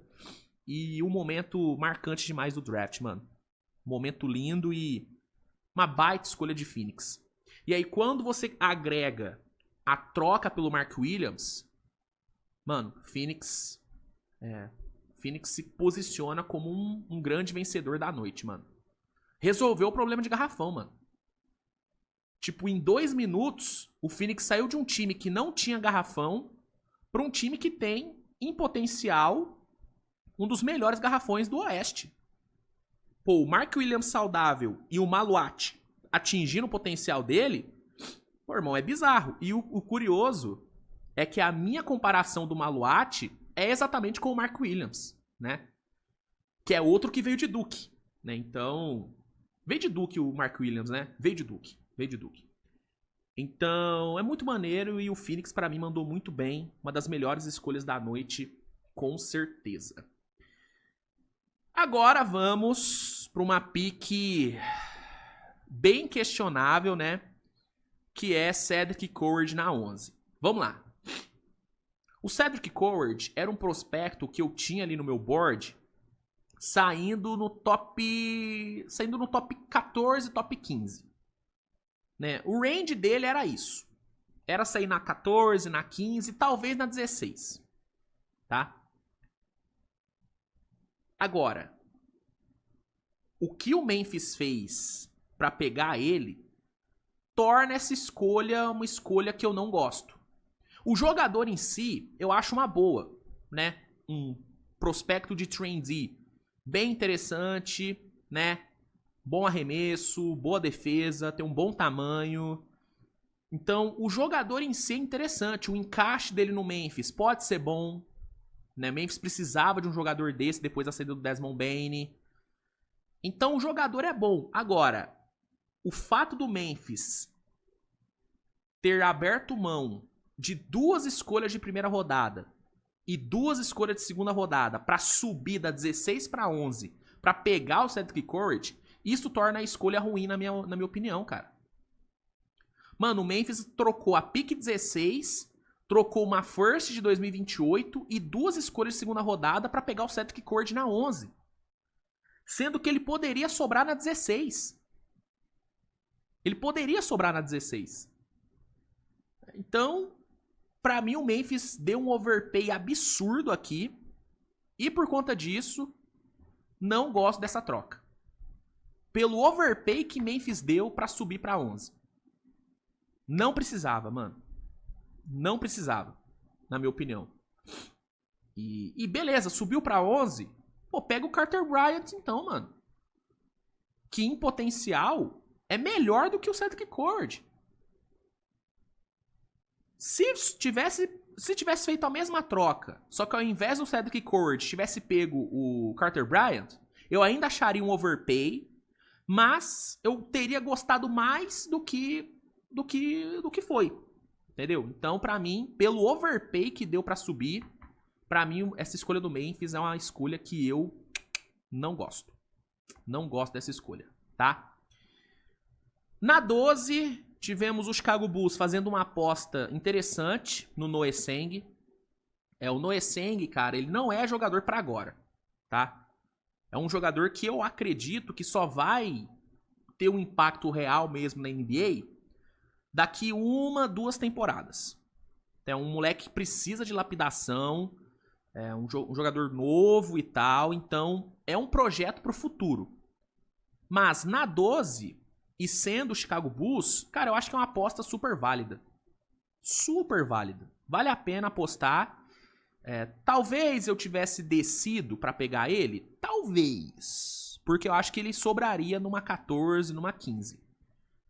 E um momento marcante demais do draft, mano. Momento lindo e uma baita escolha de Phoenix. E aí, quando você agrega a troca pelo Mark Williams, mano, Phoenix se posiciona como um grande vencedor da noite, mano. Resolveu o problema de garrafão, mano. Tipo, em 2 minutos, o Phoenix saiu de um time que não tinha garrafão pra um time que tem, em potencial, um dos melhores garrafões do Oeste. Pô, o Mark Williams saudável e o Maluati atingindo o potencial dele, pô, irmão, é bizarro. E o curioso é que a minha comparação do Maluati é exatamente com o Mark Williams, né? Que é outro que veio de Duke, né? Então, veio de Duke o Mark Williams, né? Veio de Duke. Então, é muito maneiro e o Phoenix, pra mim, mandou muito bem. Uma das melhores escolhas da noite, com certeza. Agora vamos para uma pick bem questionável, né? Que é Cedric Coward na 11. Vamos lá. O Cedric Coward era um prospecto que eu tinha ali no meu board saindo no top 14, top 15. Né? O range dele era isso. Era sair na 14, na 15, talvez na 16. Tá? Agora, o que o Memphis fez pra pegar ele torna essa escolha uma escolha que eu não gosto. O jogador em si, eu acho uma boa, né? Um prospecto de 3D bem interessante, né? Bom arremesso, boa defesa, tem um bom tamanho. Então, o jogador em si é interessante. O encaixe dele no Memphis pode ser bom. Né? Memphis precisava de um jogador desse depois da saída do Desmond Bane. Então o jogador é bom. Agora, o fato do Memphis ter aberto mão de 2 escolhas de primeira rodada e 2 escolhas de segunda rodada para subir da 16 para 11 para pegar o Cedric Coward, isso torna a escolha ruim na minha opinião, cara. Mano, o Memphis trocou a pick 16... trocou uma first de 2028 e 2 escolhas de segunda rodada para pegar o Cedric Coward na 11. Sendo que ele poderia sobrar na 16. Ele poderia sobrar na 16. Então, pra mim o Memphis deu um overpay absurdo aqui. E por conta disso, não gosto dessa troca. Pelo overpay que Memphis deu pra subir pra 11. Não precisava, mano. Não precisava, na minha opinião. E beleza, subiu pra 11. Pô, pega o Carter Bryant então, mano. Que em potencial é melhor do que o Cedric Coward. Se tivesse feito a mesma troca, só que ao invés do Cedric Coward tivesse pego o Carter Bryant, eu ainda acharia um overpay, mas eu teria gostado mais do que foi. Entendeu? Então, pra mim, pelo overpay que deu pra subir, pra mim, essa escolha do Memphis é uma escolha que eu não gosto. Não gosto dessa escolha, tá? Na 12, Tivemos o Chicago Bulls fazendo uma aposta interessante no Noah Seng. O Noah Seng, cara, ele não é jogador pra agora, tá? É um jogador que eu acredito que só vai ter um impacto real mesmo na NBA daqui 1, 2 temporadas. É um moleque que precisa de lapidação, é um jogador novo e tal, então é um projeto pro futuro. Mas na 12, e sendo o Chicago Bulls, cara, eu acho que é uma aposta super válida. Super válida. Vale a pena apostar. Talvez eu tivesse descido pra pegar ele. Talvez. Porque eu acho que ele sobraria numa 14, numa 15.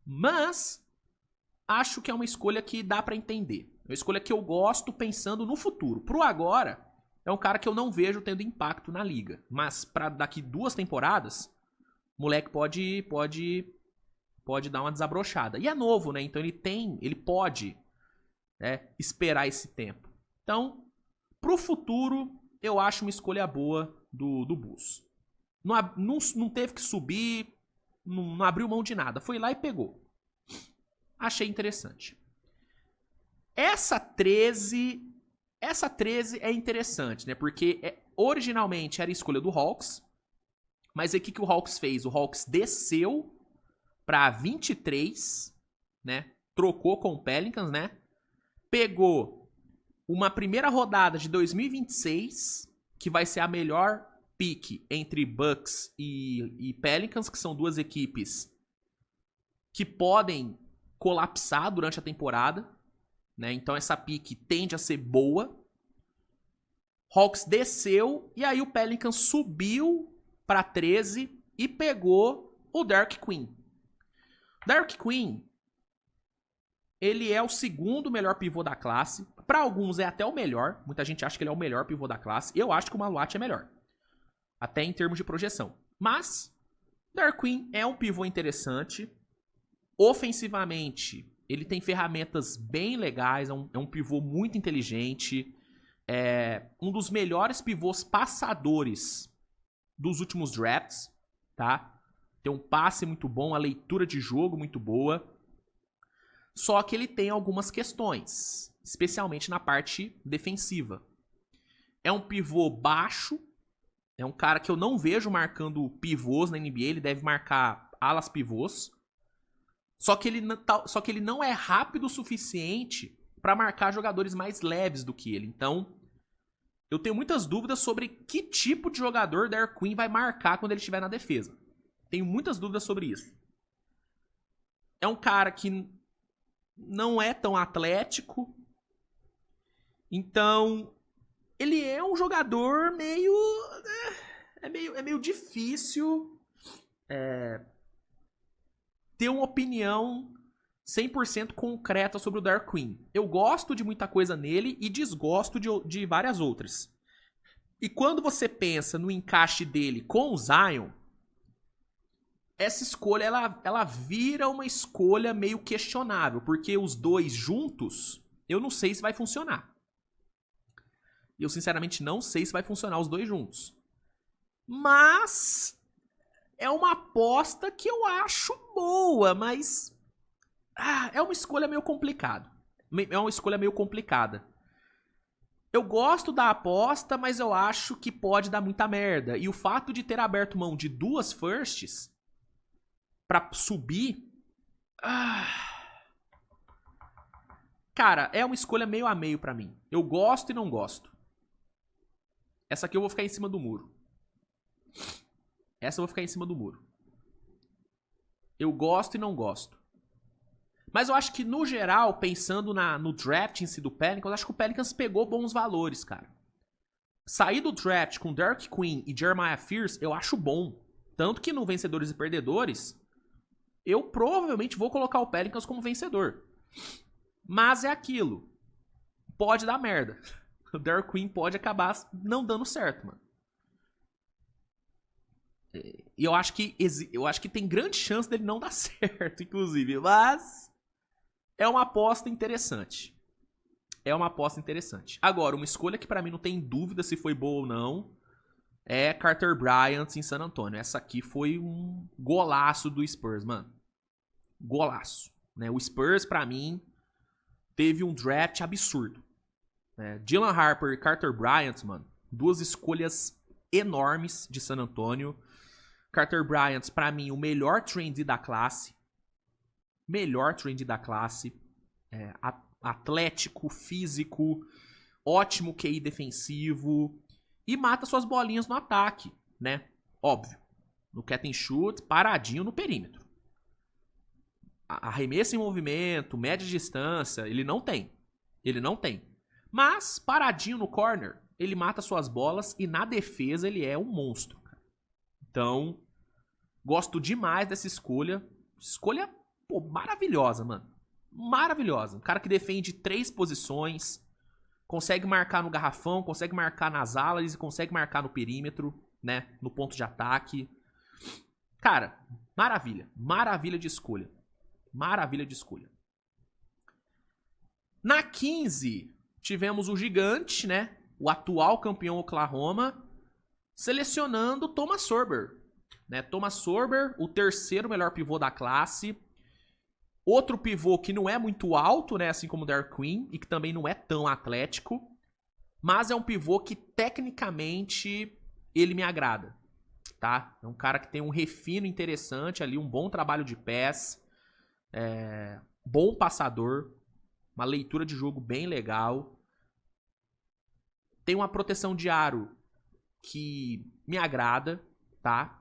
Mas acho que é uma escolha que dá pra entender. É uma escolha que eu gosto pensando no futuro. Pro agora, é um cara que eu não vejo tendo impacto na liga. Mas pra daqui 2 temporadas, o moleque pode dar uma desabrochada. E é novo, né? Então ele pode esperar esse tempo. Então, pro futuro, eu acho uma escolha boa do Bulls. Não teve que subir, não abriu mão de nada. Foi lá e pegou. Achei interessante. Essa 13 é interessante, né? Porque originalmente era a escolha do Hawks. Mas aí o que o Hawks fez? O Hawks desceu pra 23, né? Trocou com o Pelicans, né? Pegou uma primeira rodada de 2026, que vai ser a melhor pick entre Bucks e Pelicans, que são 2 equipes que podem colapsar durante a temporada, né? Então essa pick tende a ser boa. Hawks desceu e aí o Pelicans subiu para 13 e pegou o Derek Queen. Derek Queen, ele é o segundo melhor pivô da classe. Para alguns é até o melhor. Muita gente acha que ele é o melhor pivô da classe. Eu acho que o Maluat é melhor. Até em termos de projeção. Mas, Derek Queen é um pivô interessante. Ofensivamente, ele tem ferramentas bem legais. É um pivô muito inteligente. É um dos melhores pivôs passadores dos últimos drafts, tá? Tem um passe muito bom, a leitura de jogo muito boa. Só que ele tem algumas questões, especialmente na parte defensiva. É um pivô baixo, é um cara que eu não vejo marcando pivôs na NBA, ele deve marcar alas pivôs. Só que ele não é rápido o suficiente para marcar jogadores mais leves do que ele. Então, eu tenho muitas dúvidas sobre que tipo de jogador Derek Queen vai marcar quando ele estiver na defesa. Tenho muitas dúvidas sobre isso. É um cara que não é tão atlético. Então, ele é um jogador meio... É meio difícil ter uma opinião 100% concreta sobre o Derek Queen. Eu gosto de muita coisa nele e desgosto de várias outras. E quando você pensa no encaixe dele com o Zion, essa escolha ela vira uma escolha meio questionável, porque os dois juntos, eu não sei se vai funcionar. Eu sinceramente não sei se vai funcionar os dois juntos. Mas é uma aposta que eu acho boa, mas é uma escolha meio complicada. É uma escolha meio complicada. Eu gosto da aposta, mas eu acho que pode dar muita merda. E o fato de ter aberto mão de 2 firsts pra subir... Cara, é uma escolha meio a meio pra mim. Eu gosto e não gosto. Essa aqui eu vou ficar em cima do muro. Essa eu vou ficar em cima do muro. Eu gosto e não gosto. Mas eu acho que, no geral, pensando no draft em si do Pelicans, eu acho que o Pelicans pegou bons valores, cara. Sair do draft com Derek Queen e Jeremiah Fears, eu acho bom. Tanto que no Vencedores e Perdedores, eu provavelmente vou colocar o Pelicans como vencedor. Mas é aquilo. Pode dar merda. O Derek Queen pode acabar não dando certo, mano. E eu acho que tem grande chance dele não dar certo, inclusive. Mas é uma aposta interessante. É uma aposta interessante. Agora, uma escolha que pra mim não tem dúvida se foi boa ou não é Carter Bryant em San Antonio. Essa aqui foi um golaço do Spurs, mano. Golaço. né? O Spurs, pra mim, teve um draft absurdo. Dylan Harper e Carter Bryant, mano, 2 escolhas enormes de San Antonio. Carter Bryant, pra mim, o melhor trendy da classe. Melhor trendy da classe. Atlético, físico, ótimo QI defensivo. E mata suas bolinhas no ataque, né? Óbvio. No catch and shoot, paradinho no perímetro. Arremesso em movimento, média distância, ele não tem. Ele não tem. Mas, paradinho no corner, ele mata suas bolas e na defesa ele é um monstro. Então, gosto demais dessa escolha. Escolha, pô, maravilhosa, mano. Maravilhosa. Um cara que defende 3 posições, consegue marcar no garrafão, consegue marcar nas alas e consegue marcar no perímetro, né? No ponto de ataque. Cara, maravilha. Maravilha de escolha. Maravilha de escolha. Na 15, tivemos o gigante, né? O atual campeão Oklahoma, selecionando Thomas Sorber. Né? Thomas Sorber, o terceiro melhor pivô da classe. Outro pivô que não é muito alto, né? Assim como o Derrick Queen, e que também não é tão atlético. Mas é um pivô que, tecnicamente, ele me agrada. Tá? É um cara que tem um refino interessante ali, um bom trabalho de pés. Bom passador. Uma leitura de jogo bem legal. Tem uma proteção de aro que me agrada, tá?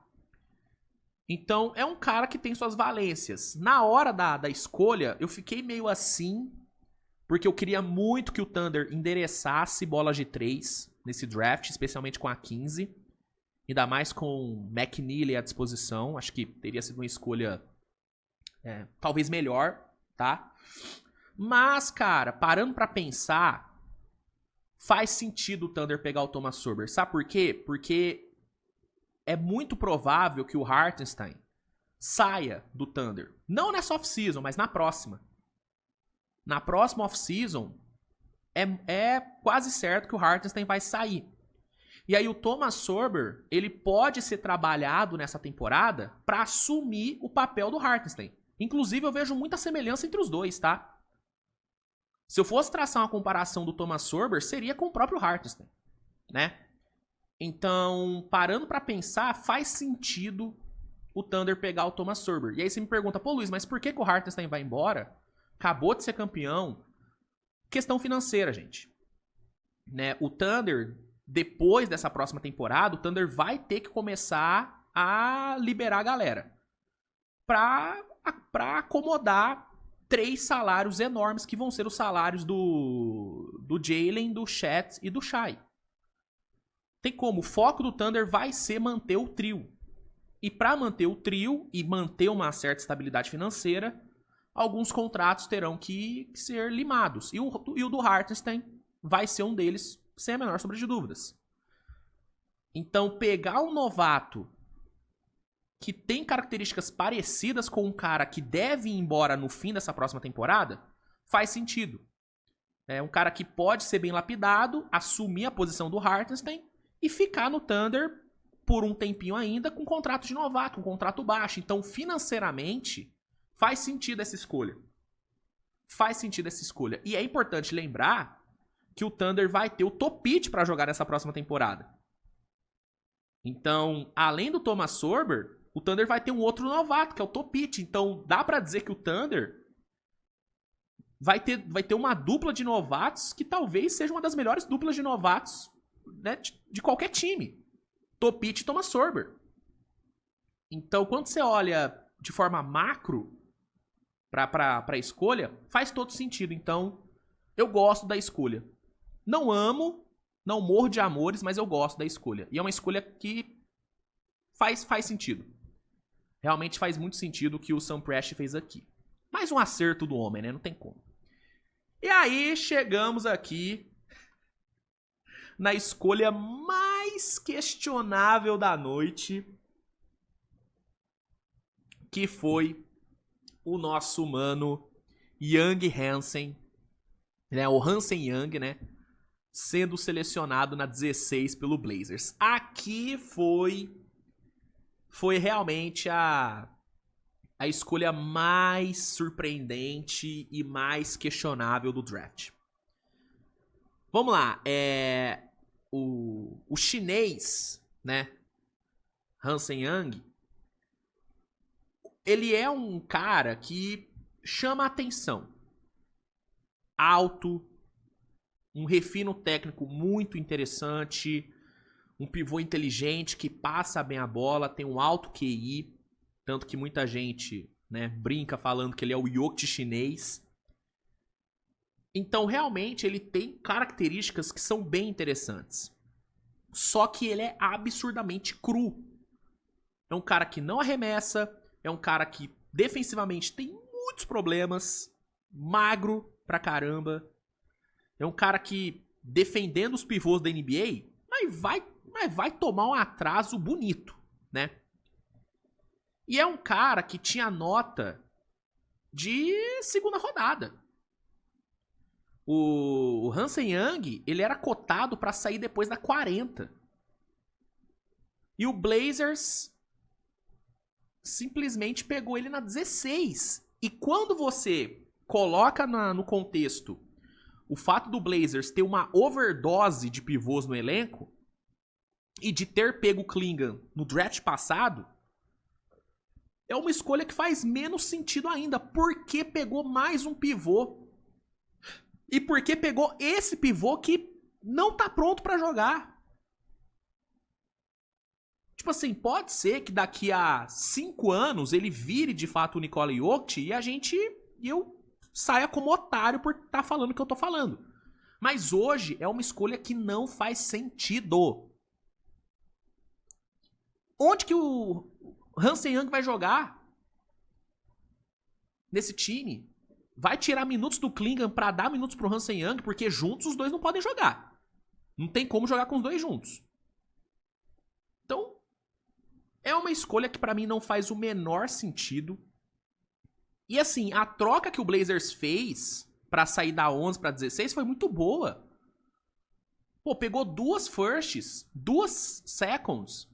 Então, é um cara que tem suas valências. Na hora da escolha, eu fiquei meio assim, porque eu queria muito que o Thunder endereçasse bolas de 3 nesse draft, especialmente com a 15. Ainda mais com McNeely à disposição. Acho que teria sido uma escolha talvez melhor, tá? Mas, cara, parando pra pensar, faz sentido o Thunder pegar o Thomas Sorber. Sabe por quê? Porque é muito provável que o Hartenstein saia do Thunder. Não nessa off-season, mas na próxima. Na próxima off-season, é quase certo que o Hartenstein vai sair. E aí o Thomas Sorber, ele pode ser trabalhado nessa temporada para assumir o papel do Hartenstein. Inclusive, eu vejo muita semelhança entre os dois, tá? Se eu fosse traçar uma comparação do Thomas Sorber, seria com o próprio Hartenstein, né? Então, parando pra pensar, faz sentido o Thunder pegar o Thomas Sorber. E aí você me pergunta, pô Luiz, mas por que o Hartenstein vai embora? Acabou de ser campeão. Questão financeira, gente. Né? O Thunder, depois dessa próxima temporada, o Thunder vai ter que começar a liberar a galera. Pra acomodar 3 salários enormes que vão ser os salários do Jalen, do Chet e do Shai. Tem como, o foco do Thunder vai ser manter o trio. E para manter o trio e manter uma certa estabilidade financeira, alguns contratos terão que ser limados. E o do Hartenstein vai ser um deles, sem a menor sombra de dúvidas. Então, pegar um novato que tem características parecidas com um cara que deve ir embora no fim dessa próxima temporada, faz sentido. É um cara que pode ser bem lapidado, assumir a posição do Hartenstein e ficar no Thunder por um tempinho ainda com contrato de novato, com contrato baixo. Então, financeiramente, faz sentido essa escolha. Faz sentido essa escolha. E é importante lembrar que o Thunder vai ter o Topic para jogar nessa próxima temporada. Então, além do Thomas Sorber, o Thunder vai ter um outro novato, que é o Topic. Então, dá pra dizer que o Thunder vai ter uma dupla de novatos que talvez seja uma das melhores duplas de novatos, né, de qualquer time. Topic e Thomas Sorber. Então, quando você olha de forma macro pra escolha, faz todo sentido. Então, eu gosto da escolha. Não amo, não morro de amores, mas eu gosto da escolha. E é uma escolha que faz sentido. Realmente faz muito sentido o que o Sam Presti fez aqui. Mais um acerto do homem, né? Não tem como. E aí, chegamos aqui na escolha mais questionável da noite, que foi o nosso mano Young Hansen, né? O Hansen Young, né? Sendo selecionado na 16 pelo Blazers. Aqui foi realmente a a escolha mais surpreendente e mais questionável do draft. Vamos lá, o chinês, né, Hansen Yang, ele é um cara que chama a atenção. Alto, um refino técnico muito interessante, um pivô inteligente que passa bem a bola, tem um alto QI, tanto que muita gente, né, brinca falando que ele é o Jokic chinês. Então, realmente, ele tem características que são bem interessantes. Só que ele é absurdamente cru. É um cara que não arremessa, é um cara que defensivamente tem muitos problemas, magro pra caramba. É um cara que, defendendo os pivôs da NBA, vai tomar um atraso bonito, né? E é um cara que tinha nota de segunda rodada. O Hansen Yang, ele era cotado pra sair depois da 40. E o Blazers simplesmente pegou ele na 16. E quando você coloca no contexto o fato do Blazers ter uma overdose de pivôs no elenco e de ter pego o Klingon no draft passado, é uma escolha que faz menos sentido ainda. Porque pegou mais um pivô. E porque pegou esse pivô que não tá pronto pra jogar. Tipo assim, pode ser que daqui a 5 anos ele vire de fato o Nikola Jokic e eu saia como otário por estar falando o que eu tô falando. Mas hoje é uma escolha que não faz sentido. Onde que o Hansen Yang vai jogar nesse time? Vai tirar minutos do Klingon pra dar minutos pro Hansen Yang, porque juntos os dois não podem jogar. Não tem como jogar com os dois juntos. Então, é uma escolha que pra mim não faz o menor sentido. E assim, a troca que o Blazers fez pra sair da 11 pra 16 foi muito boa. Pô, pegou 2 firsts, 2 seconds.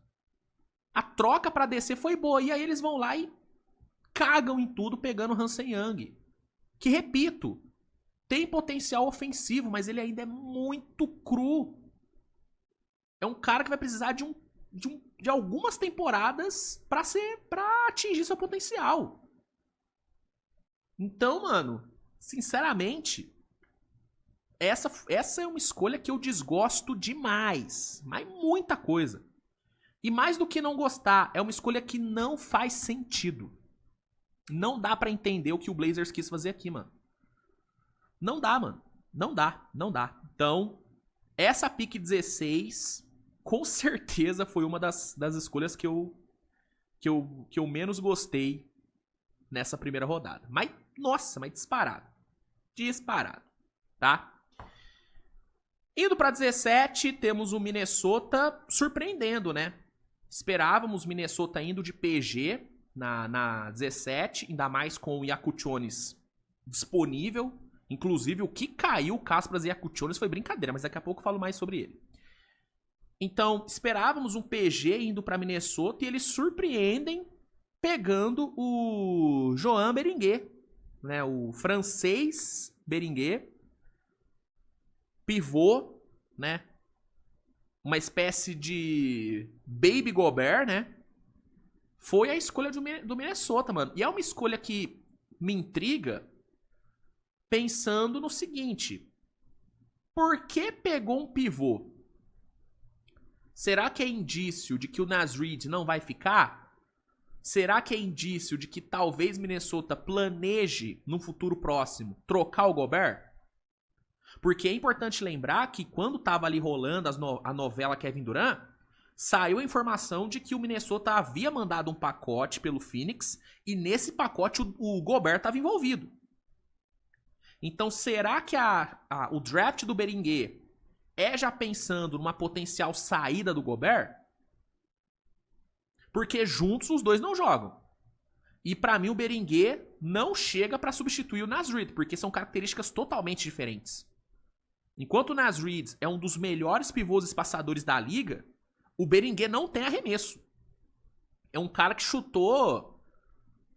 A troca pra descer foi boa. E aí eles vão lá e cagam em tudo pegando o Hansen Yang. Que, repito, tem potencial ofensivo, mas ele ainda é muito cru. É um cara que vai precisar de algumas temporadas pra atingir seu potencial. Então, mano, sinceramente, essa é uma escolha que eu desgosto demais. Mas muita coisa. E mais do que não gostar, é uma escolha que não faz sentido. Não dá pra entender o que o Blazers quis fazer aqui, mano. Não dá, mano. Não dá. Então, essa pick 16, com certeza foi uma das escolhas que eu menos gostei nessa primeira rodada. Mas, nossa, mas disparado. Disparado, tá? Indo pra 17, temos o Minnesota surpreendendo, né? Esperávamos Minnesota indo de PG na 17, ainda mais com o Yakuchonis disponível. Inclusive, o que caiu o Caspras e Yakuchonis foi brincadeira, mas daqui a pouco eu falo mais sobre ele. Então, esperávamos um PG indo para Minnesota e eles surpreendem pegando o Joan Beringuet, né? O francês Beringuet, pivô, né? Uma espécie de Baby Gobert, né? Foi a escolha do Minnesota, mano. E é uma escolha que me intriga pensando no seguinte. Por que pegou um pivô? Será que é indício de que o Naz Reid não vai ficar? Será que é indício de que talvez Minnesota planeje, num futuro próximo, trocar o Gobert? Porque é importante lembrar que quando tava ali rolando a novela Kevin Durant, saiu a informação de que o Minnesota havia mandado um pacote pelo Phoenix e nesse pacote o Gobert estava envolvido. Então, será que o draft do Beringuet é já pensando numa potencial saída do Gobert? Porque juntos os dois não jogam. E pra mim o Beringuet não chega pra substituir o Naz Reid, porque são características totalmente diferentes. Enquanto o Naz Reid é um dos melhores pivôs espaçadores da liga, o Beringuet não tem arremesso. É um cara que chutou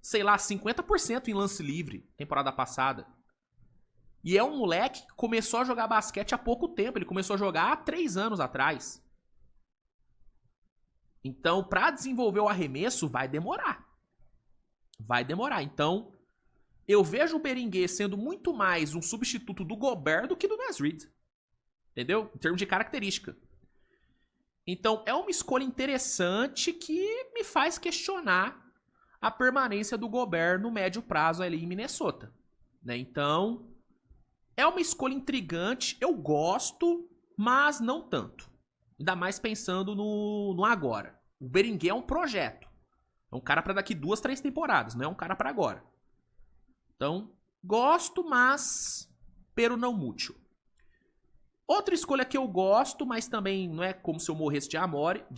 sei lá, 50% em lance livre, temporada passada. E é um moleque que começou a jogar basquete há pouco tempo. Ele começou a jogar há 3 anos atrás. Então, pra desenvolver o arremesso, vai demorar. Vai demorar. Então, eu vejo o Berenguer sendo muito mais um substituto do Gobert do que do Naz Reid. Entendeu? Em termos de característica. Então, é uma escolha interessante que me faz questionar a permanência do Gobert no médio prazo ali em Minnesota. Né? Então, é uma escolha intrigante. Eu gosto, mas não tanto. Ainda mais pensando no agora. O Berenguer é um projeto. É um cara pra daqui 2, 3 temporadas. Não é um cara pra agora. Então, gosto, mas pero não mútil. Outra escolha que eu gosto, mas também não é como se eu morresse de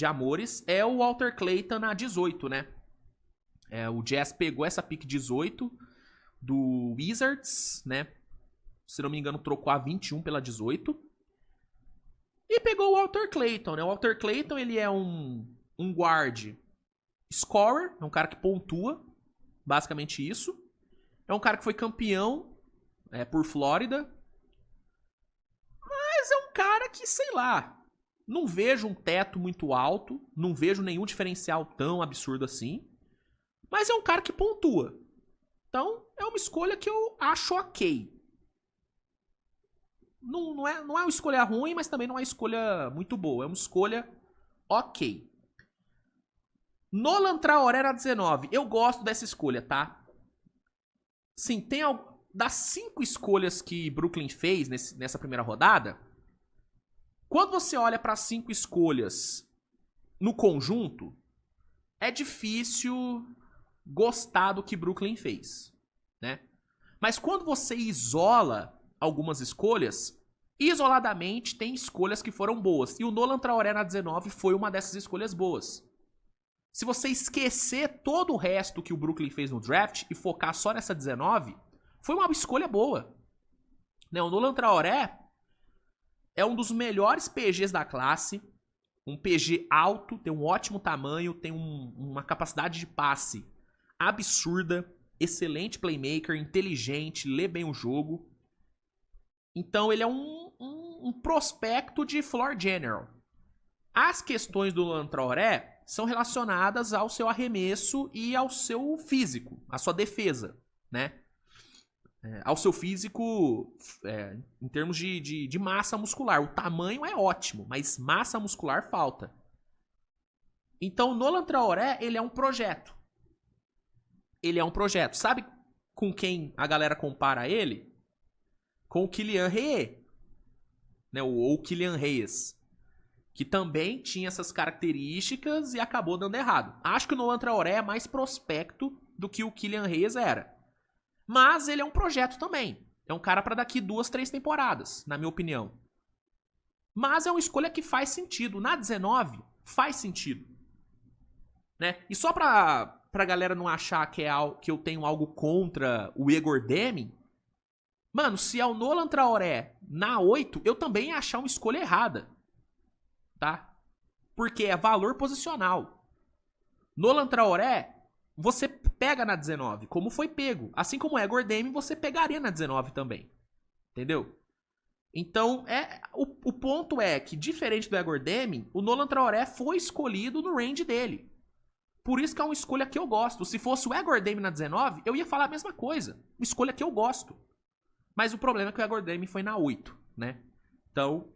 amores, é o Walter Clayton na 18, né? O Jazz pegou essa pick 18 do Wizards, né? Se não me engano, trocou a 21 pela 18. E pegou o Walter Clayton, né? O Walter Clayton, ele é um guard scorer, é um cara que pontua, basicamente isso. É um cara que foi campeão por Flórida. Mas é um cara que, sei lá, não vejo um teto muito alto, não vejo nenhum diferencial tão absurdo assim. Mas é um cara que pontua. Então, é uma escolha que eu acho ok. Não é uma escolha ruim, mas também não é uma escolha muito boa. É uma escolha ok. Nolan Traoré na 19. Eu gosto dessa escolha, tá? Sim, tem das 5 escolhas que Brooklyn fez nessa primeira rodada, quando você olha para as 5 escolhas no conjunto, é difícil gostar do que Brooklyn fez, né? Mas quando você isola algumas escolhas, isoladamente tem escolhas que foram boas. E o Nolan Traoré na 19 foi uma dessas escolhas boas. Se você esquecer todo o resto que o Brooklyn fez no draft e focar só nessa 19, foi uma escolha boa. Né? O Nolan Traoré é um dos melhores PGs da classe. Um PG alto, tem um ótimo tamanho, tem uma capacidade de passe absurda, excelente playmaker, inteligente, lê bem o jogo. Então ele é um prospecto de floor general. As questões do Nolan Traoré são relacionadas ao seu arremesso e ao seu físico, à sua defesa, né? Ao seu físico em termos de massa muscular. O tamanho é ótimo, mas massa muscular falta. Então o Nolan Traoré, ele é um projeto. Ele é um projeto. Sabe com quem a galera compara ele? Com o Kylian Reyes, né? Ou Kylian Reyes, que também tinha essas características e acabou dando errado. Acho que o Nolan Traoré é mais prospecto do que o Kylian Reyes era. Mas ele é um projeto também. É um cara para daqui 2, 3 temporadas, na minha opinião. Mas é uma escolha que faz sentido. Na 19, faz sentido. Né? E só pra galera não achar que eu tenho algo contra o Igor Deming, mano, se é o Nolan Traoré na 8, eu também ia achar uma escolha errada. Tá? Porque é valor posicional. Nolan Traoré, você pega na 19, como foi pego. Assim como o Igor Deming, você pegaria na 19 também. Entendeu? Então, o ponto é que, diferente do Igor Deming, o Nolan Traoré foi escolhido no range dele. Por isso que é uma escolha que eu gosto. Se fosse o Igor Deming na 19, eu ia falar a mesma coisa. Uma escolha que eu gosto. Mas o problema é que o Igor Deming foi na 8, né? Então,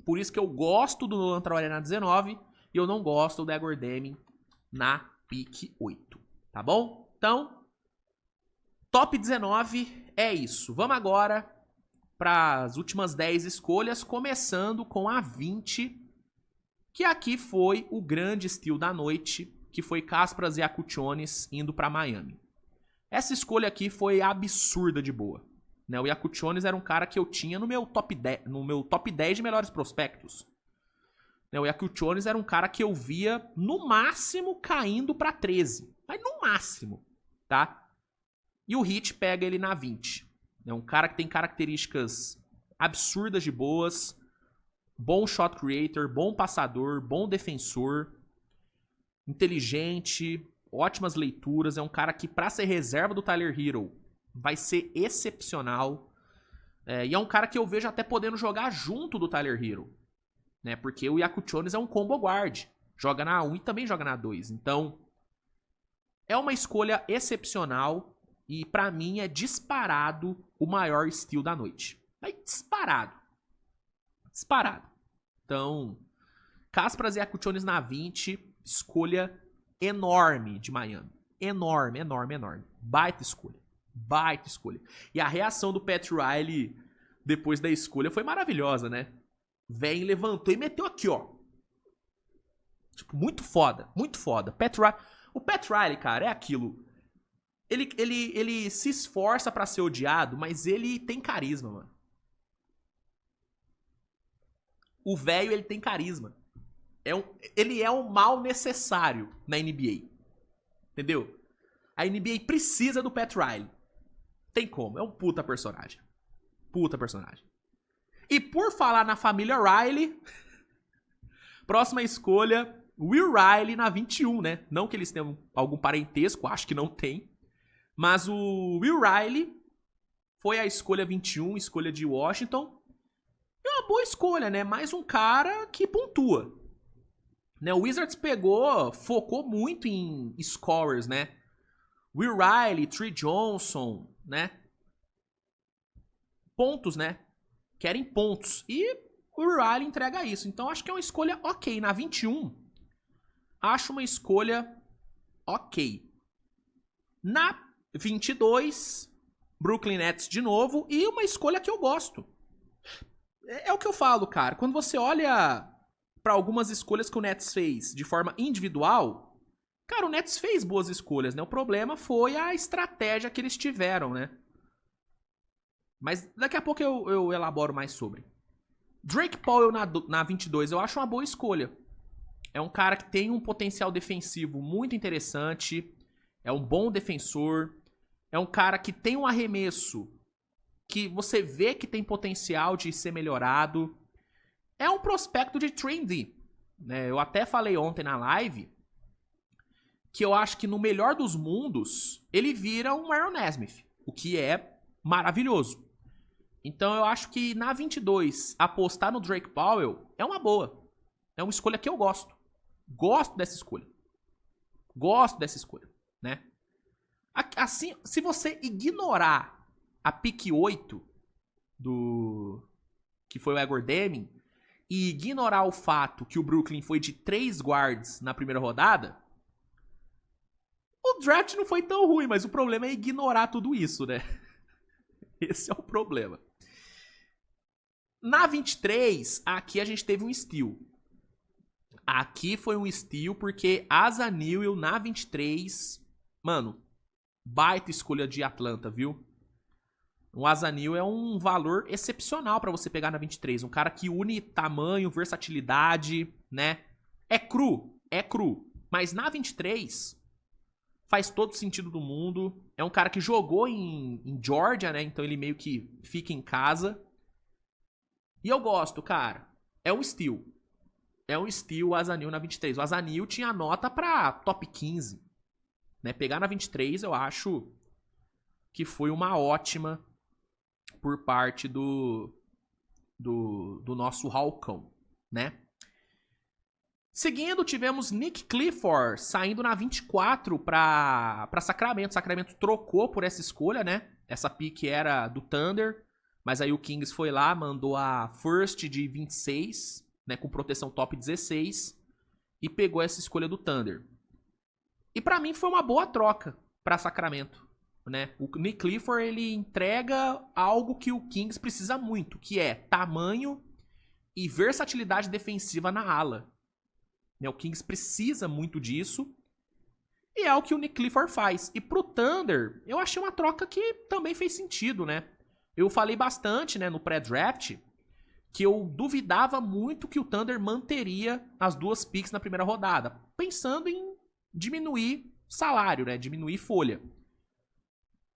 por isso que eu gosto do Nolan Traoré na 19 e eu não gosto do Igor Deming na pick 8. Tá bom? Então, top 19 é isso. Vamos agora para as últimas 10 escolhas, começando com a 20, que aqui foi o grande steal da noite, que foi Kasparas Jakučionis indo para Miami. Essa escolha aqui foi absurda de boa. Né? O Jakučionis era um cara que eu tinha no meu top 10 de melhores prospectos. Né? O Jakučionis era um cara que eu via no máximo caindo para 13. Mas no máximo, tá? E o Heat pega ele na 20. É um cara que tem características absurdas de boas. Bom shot creator, bom passador, bom defensor. Inteligente. ótimas leituras, é um cara que, pra ser reserva do Tyler Hero, vai ser excepcional. E é um cara que eu vejo até podendo jogar junto do Tyler Hero, né? Porque o Yaku Jones é um combo guard. Joga na 1 e também joga na 2. Então, é uma escolha excepcional e pra mim é disparado o maior steal da noite. É disparado. Disparado. Então, Caspras e Yaku Jones na 20, escolha enorme de Miami. Enorme, enorme, enorme. Baita escolha. Baita escolha. E a reação do Pat Riley depois da escolha foi maravilhosa, né? Vem, levantou e meteu aqui, ó. Tipo, muito foda. Muito foda. O Pat Riley, cara, é aquilo. Ele se esforça pra ser odiado, mas ele tem carisma, mano. O velho, ele tem carisma. Ele é um mal necessário na NBA. Entendeu? A NBA precisa do Pat Riley. Tem como. É um puta personagem. Puta personagem. E por falar na família Riley, próxima escolha, Will Riley na 21, né? Não que eles tenham algum parentesco, acho que não tem. Mas o Will Riley foi a escolha 21, escolha de Washington. É uma boa escolha, né? Mais um cara que pontua. Né? O Wizards focou muito em scorers, né? Will Riley, Trey Johnson, né? Pontos, né? Querem pontos. E o Will Riley entrega isso. Então acho que é uma escolha ok. Na 21, acho uma escolha ok. Na 22, Brooklyn Nets de novo. E uma escolha que eu gosto. É o que eu falo, cara. Quando você olha para algumas escolhas que o Nets fez de forma individual, cara, o Nets fez boas escolhas, né? O problema foi a estratégia que eles tiveram, né? Mas daqui a pouco eu elaboro mais sobre. Drake Powell na 22 eu acho uma boa escolha. É um cara que tem um potencial defensivo muito interessante. É um bom defensor. É um cara que tem um arremesso que você vê que tem potencial de ser melhorado. É um prospecto de 3D. Né? Eu até falei ontem na live que eu acho que no melhor dos mundos ele vira um Aaron Nesmith, o que é maravilhoso. Então eu acho que na 22 apostar no Drake Powell é uma boa. É uma escolha que eu gosto. Gosto dessa escolha. Gosto dessa escolha, né? Assim, se você ignorar a pick 8 que foi o Igor Deming e ignorar o fato que o Brooklyn foi de 3 guards na primeira rodada, o draft não foi tão ruim, mas o problema é ignorar tudo isso, né? Esse é o problema. Na 23, aqui a gente teve um steal. Aqui foi um steal porque Asa Newell na 23, mano, baita escolha de Atlanta, viu? O Asa Newell é um valor excepcional pra você pegar na 23. Um cara que une tamanho, versatilidade, né? É cru. Mas na 23, faz todo sentido do mundo. É um cara que jogou em Georgia, né? Então ele meio que fica em casa. E eu gosto, cara. É um steal. É um steal o Asa Newell na 23. O Asa Newell tinha nota pra top 15. Né? Pegar na 23, eu acho que foi uma ótima por parte do nosso Halcão, né? Seguindo, tivemos Nick Clifford saindo na 24 para Sacramento. Sacramento trocou por essa escolha, né? Essa pick era do Thunder, mas aí o Kings foi lá, mandou a first de 26, né, com proteção top 16, e pegou essa escolha do Thunder. E pra mim foi uma boa troca para Sacramento, né? O Nick Clifford, ele entrega algo que o Kings precisa muito, que é tamanho e versatilidade defensiva na ala. O Kings precisa muito disso. E é o que o Nick Clifford faz. E pro Thunder, eu achei uma troca que também fez sentido, né? Eu falei bastante, né, no pré-draft, que eu duvidava muito que o Thunder manteria as 2 picks na primeira rodada, pensando em diminuir salário, né? Diminuir folha.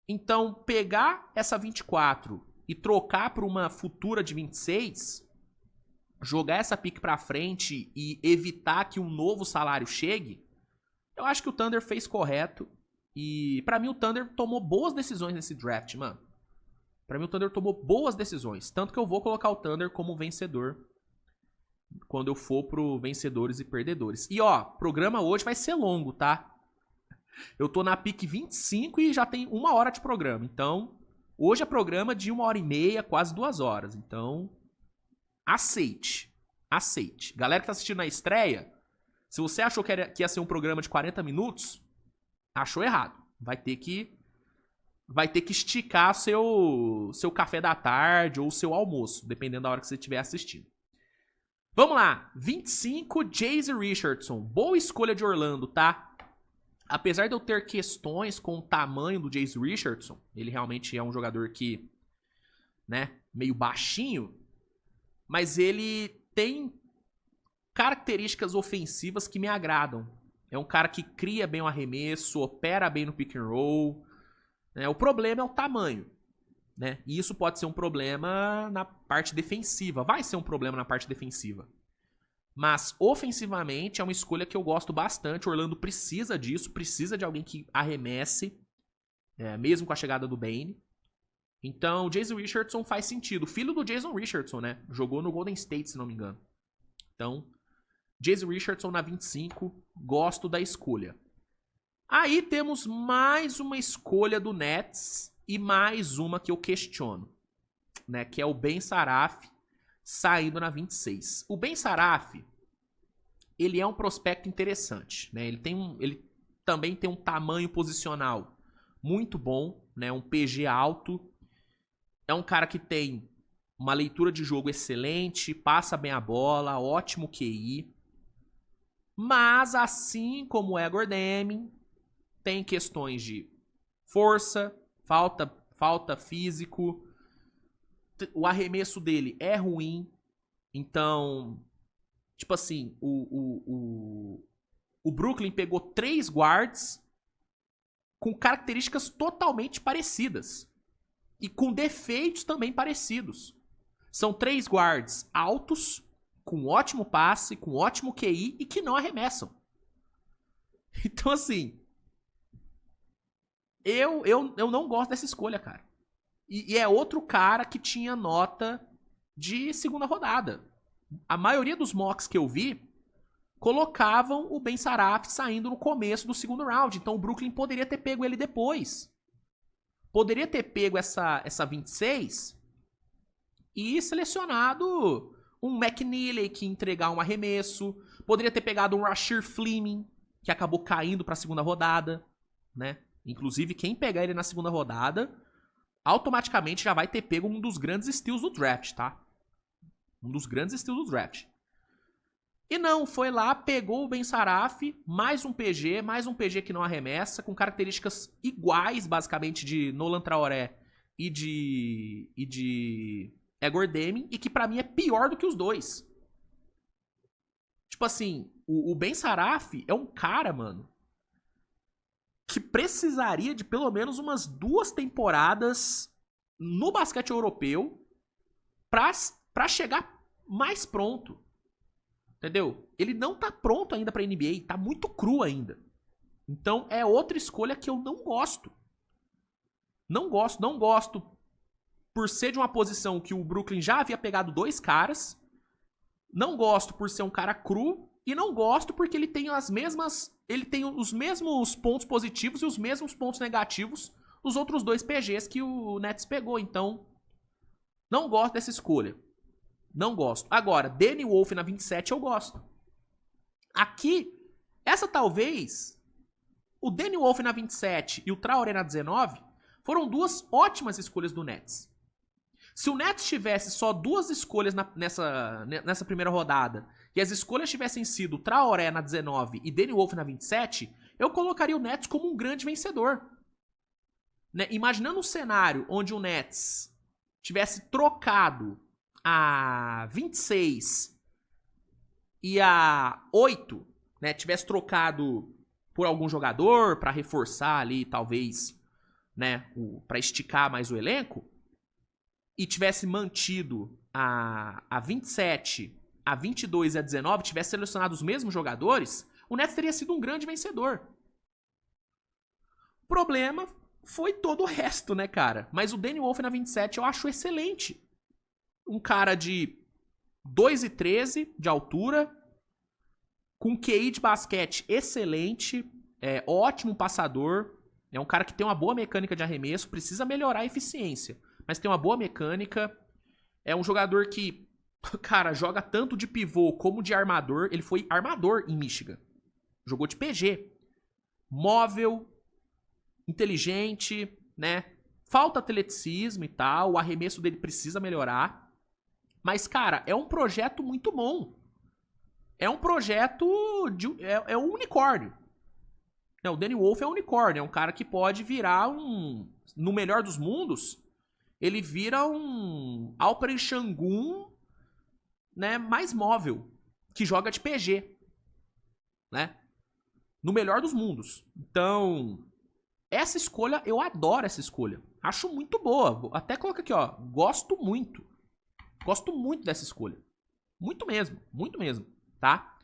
Então, pegar essa 24 e trocar por uma futura de 26, jogar essa pick pra frente e evitar que um novo salário chegue, Eu acho que o Thunder fez correto. E pra mim o Thunder tomou boas decisões nesse draft, mano. Pra mim o Thunder tomou boas decisões. Tanto que eu vou colocar o Thunder como vencedor quando eu for pro vencedores e perdedores. E ó, o programa hoje vai ser longo, tá? Eu tô na pick 25 e já tem 1 hora de programa. Então, hoje é programa de 1h30, quase 2 horas. Então, aceite. Aceite. Galera que tá assistindo na estreia, se você achou que ia ser um programa de 40 minutos, achou errado. Vai ter que esticar seu café da tarde ou seu almoço, dependendo da hora que você estiver assistindo. Vamos lá. 25, Jayce Richardson. Boa escolha de Orlando, tá? Apesar de eu ter questões com o tamanho do Jayce Richardson, ele realmente é um jogador que, né, meio baixinho, mas ele tem características ofensivas que me agradam. É um cara que cria bem o arremesso, opera bem no pick and roll. Né? O problema é o tamanho. Né? E isso pode ser um problema na parte defensiva. Vai ser um problema na parte defensiva. Mas, ofensivamente, é uma escolha que eu gosto bastante. O Orlando precisa disso. Precisa de alguém que arremesse. Mesmo com a chegada do Bane. Então, o Jayce Richardson faz sentido. Filho do Jason Richardson, né? Jogou no Golden State, se não me engano. Então, Jayce Richardson na 25. Gosto da escolha. Aí temos mais uma escolha do Nets. E mais uma que eu questiono, né, que é o Ben Saraf saindo na 26. O Ben Saraf, ele é um prospecto interessante, né? Ele também tem um tamanho posicional muito bom, né? Um PG alto. É um cara que tem uma leitura de jogo excelente, passa bem a bola, ótimo QI. Mas assim como o Egor Deming, tem questões de força, falta físico. O arremesso dele é ruim. Então, tipo assim, o Brooklyn pegou 3 guards com características totalmente parecidas. E com defeitos também parecidos. São 3 guards altos, com ótimo passe, com ótimo QI e que não arremessam. Então, assim, eu não gosto dessa escolha, cara. E é outro cara que tinha nota de segunda rodada. A maioria dos mocks que eu vi colocavam o Ben Saraf saindo no começo do segundo round. Então o Brooklyn poderia ter pego ele depois. Poderia ter pego essa 26 e selecionado um McNeely que entregar um arremesso. Poderia ter pegado um Rasheed Fleming, que acabou caindo para a segunda rodada, né? Inclusive, quem pegar ele na segunda rodada, automaticamente já vai ter pego um dos grandes steals do draft, tá? Um dos grandes steals do draft. E não, foi lá, pegou o Ben Saraf, mais um PG que não arremessa, com características iguais, basicamente, de Nolan Traoré e de Egor Deming, e que pra mim é pior do que os dois. Tipo assim, o Ben Saraf é um cara, mano, que precisaria de pelo menos umas 2 temporadas no basquete europeu pra chegar mais pronto. Entendeu? Ele não tá pronto ainda pra NBA, tá muito cru ainda. Então é outra escolha que eu não gosto. Não gosto por ser de uma posição que o Brooklyn já havia pegado 2 caras. Não gosto por ser um cara cru. E não gosto porque ele tem os mesmos pontos positivos e os mesmos pontos negativos dos outros 2 PGs que o Nets pegou. Então, não gosto dessa escolha. Não gosto. Agora, Danny Wolf na 27 eu gosto. Aqui, essa talvez, o Danny Wolf na 27 e o Traoré na 19 foram 2 ótimas escolhas do Nets. Se o Nets tivesse só 2 escolhas nessa primeira rodada e as escolhas tivessem sido Traoré na 19 e Danny Wolf na 27, eu colocaria o Nets como um grande vencedor. Né? Imaginando um cenário onde o Nets tivesse trocado a 26 e a 8, né? Tivesse trocado por algum jogador para reforçar ali, talvez, né? Para esticar mais o elenco, e tivesse mantido a 27, a 22 e a 19, tivesse selecionado os mesmos jogadores, o Nets teria sido um grande vencedor. O problema foi todo o resto, né, cara? Mas o Danny Wolf na 27 eu acho excelente. Um cara de 2,13 de altura, com QI de basquete excelente, ótimo passador, é um cara que tem uma boa mecânica de arremesso, precisa melhorar a eficiência, mas tem uma boa mecânica, é um jogador que, cara, joga tanto de pivô como de armador, ele foi armador em Michigan, jogou de PG, móvel, inteligente, né, falta atleticismo e tal, o arremesso dele precisa melhorar, mas, cara, é um projeto muito bom. É um projeto é um unicórnio. O Danny Wolf é um unicórnio. É um cara que pode virar um... No melhor dos mundos, ele vira um Alperen Sengun, né, mais móvel. Que joga de PG. Né? No melhor dos mundos. Então, essa escolha, eu adoro essa escolha. Acho muito boa. Até coloca aqui, ó. Gosto muito. Gosto muito dessa escolha. Muito mesmo. Muito mesmo. Tá?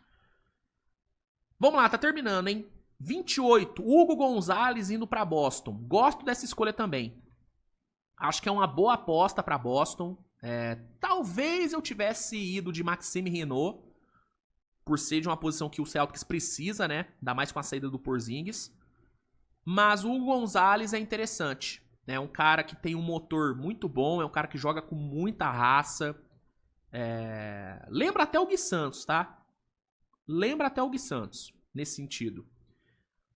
Vamos lá, tá terminando, hein? 28, Hugo Gonzalez indo pra Boston. Gosto dessa escolha também. Acho que é uma boa aposta pra Boston. Talvez eu tivesse ido de Maxime Renault, por ser de uma posição que o Celtics precisa, né? Ainda mais com a saída do Porzingis. Mas o Hugo Gonzalez é interessante. É um cara que tem um motor muito bom, é um cara que joga com muita raça. Lembra até o Gui Santos, tá? Lembra até o Gui Santos, nesse sentido.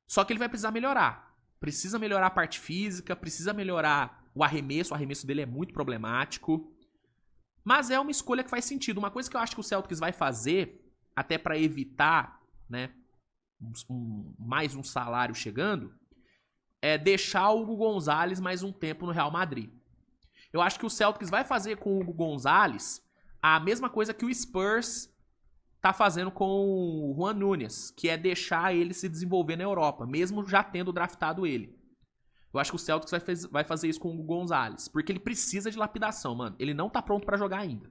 Só que ele vai precisar melhorar. Precisa melhorar a parte física, precisa melhorar o arremesso dele é muito problemático. Mas é uma escolha que faz sentido. Uma coisa que eu acho que o Celtics vai fazer, até para evitar, né, mais um salário chegando, é deixar o Hugo Gonzalez mais um tempo no Real Madrid. Eu acho que o Celtics vai fazer com o Hugo Gonzalez a mesma coisa que o Spurs tá fazendo com o Juan Nunes, que é deixar ele se desenvolver na Europa, mesmo já tendo draftado ele. Eu acho que o Celtics vai fazer isso com o Hugo Gonzalez, porque ele precisa de lapidação, mano. Ele não tá pronto pra jogar ainda.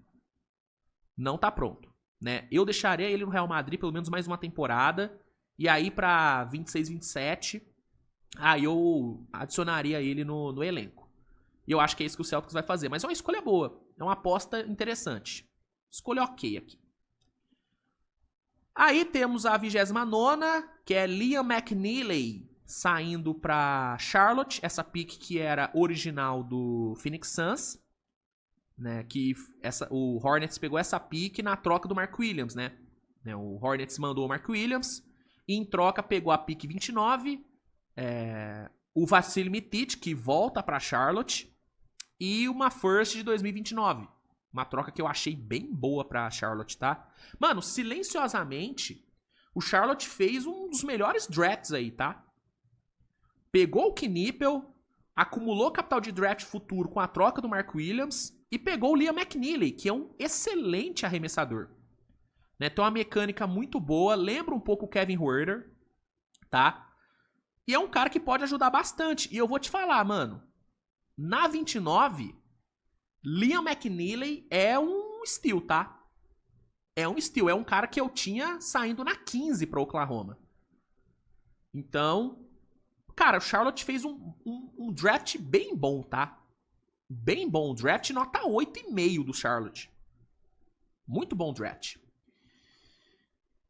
Não tá pronto, né? Eu deixaria ele no Real Madrid pelo menos mais uma temporada, e aí pra 26, 27, aí eu adicionaria ele no elenco. E eu acho que é isso que o Celtics vai fazer. Mas é uma escolha boa, é uma aposta interessante. Escolha ok aqui. Aí temos a 29ª, que é Liam McNeely, saindo pra Charlotte. Essa pick que era original do Phoenix Suns. Né, o Hornets pegou essa pick na troca do Mark Williams, né? O Hornets mandou o Mark Williams e em troca pegou a pick 29, o Vasilij Micic, que volta pra Charlotte, e uma first de 2029. Uma troca que eu achei bem boa pra Charlotte, tá? Mano, silenciosamente, o Charlotte fez um dos melhores drafts aí, tá? Pegou o Knippel, acumulou capital de draft futuro com a troca do Mark Williams e pegou o Liam McNeely, que é um excelente arremessador. Né? Tem uma mecânica muito boa, lembra um pouco o Kevin Huerter, tá? E é um cara que pode ajudar bastante. E eu vou te falar, mano, na 29... Liam McNeely é um steal, tá? É um steal. É um cara que eu tinha saindo na 15 pra Oklahoma. Então, cara, o Charlotte fez um draft bem bom, tá? Bem bom. Draft nota 8,5 do Charlotte. Muito bom draft.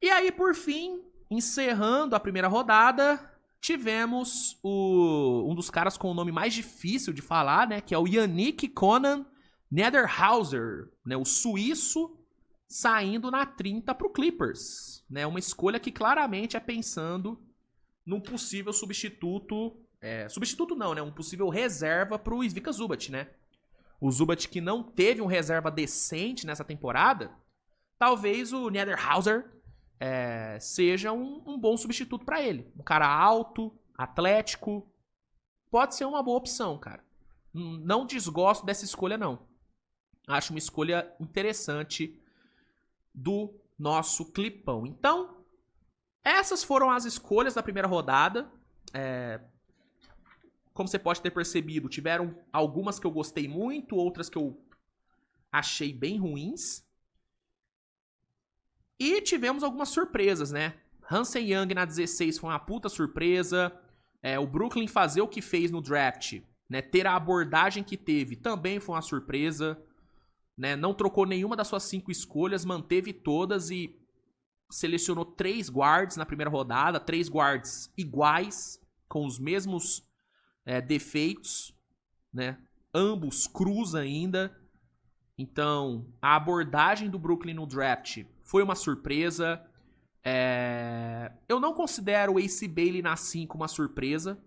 E aí, por fim, encerrando a primeira rodada, tivemos um dos caras com o nome mais difícil de falar, né? Que é o Yannick Conan Niederhauser, né, o suíço, saindo na 30 pro Clippers. Né, uma escolha que claramente é pensando num possível substituto... substituto não, né? Um possível reserva pro Ivica Zubac, né? O Zubac que não teve um reserva decente nessa temporada, talvez o Niederhauser seja um bom substituto para ele. Um cara alto, atlético. Pode ser uma boa opção, cara. Não desgosto dessa escolha, não. Acho uma escolha interessante do nosso Clipão. Então, essas foram as escolhas da primeira rodada. Como você pode ter percebido, tiveram algumas que eu gostei muito, outras que eu achei bem ruins. E tivemos algumas surpresas, né? Hansen Young na 16 foi uma puta surpresa. O Brooklyn fazer o que fez no draft, né, ter a abordagem que teve, também foi uma surpresa. Né, não trocou nenhuma das suas 5 escolhas, manteve todas e selecionou 3 guards na primeira rodada. 3 guards iguais, com os mesmos defeitos. Né, ambos cruz ainda. Então, a abordagem do Brooklyn no draft foi uma surpresa. Eu não considero o Ace Bailey na 5 uma surpresa.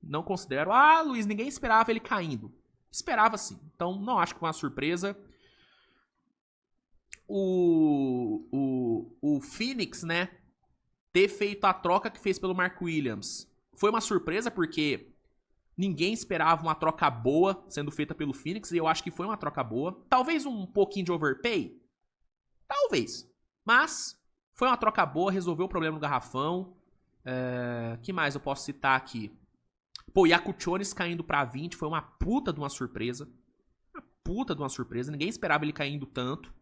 Não considero. Ah, Luiz, ninguém esperava ele caindo. Esperava sim. Então, não acho que foi uma surpresa. O Phoenix, né, ter feito a troca que fez pelo Mark Williams foi uma surpresa, porque ninguém esperava uma troca boa sendo feita pelo Phoenix, e eu acho que foi uma troca boa. Talvez um pouquinho de overpay. Talvez. Mas foi uma troca boa, resolveu o problema no garrafão. Que mais eu posso citar aqui? Pô, Yakuchonis caindo pra 20 foi uma puta de uma surpresa. Uma puta de uma surpresa. Ninguém esperava ele caindo tanto.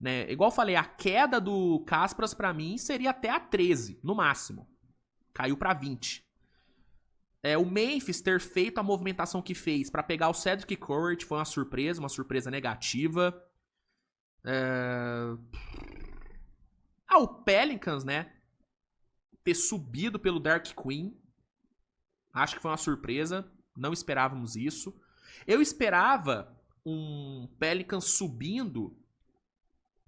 Né? Igual eu falei, a queda do Caspras pra mim seria até a 13, no máximo. Caiu pra 20. O Memphis ter feito a movimentação que fez pra pegar o Cedric Curry foi uma surpresa negativa. O Pelicans, né? Ter subido pelo Dark Queen. Acho que foi uma surpresa. Não esperávamos isso. Eu esperava um Pelicans subindo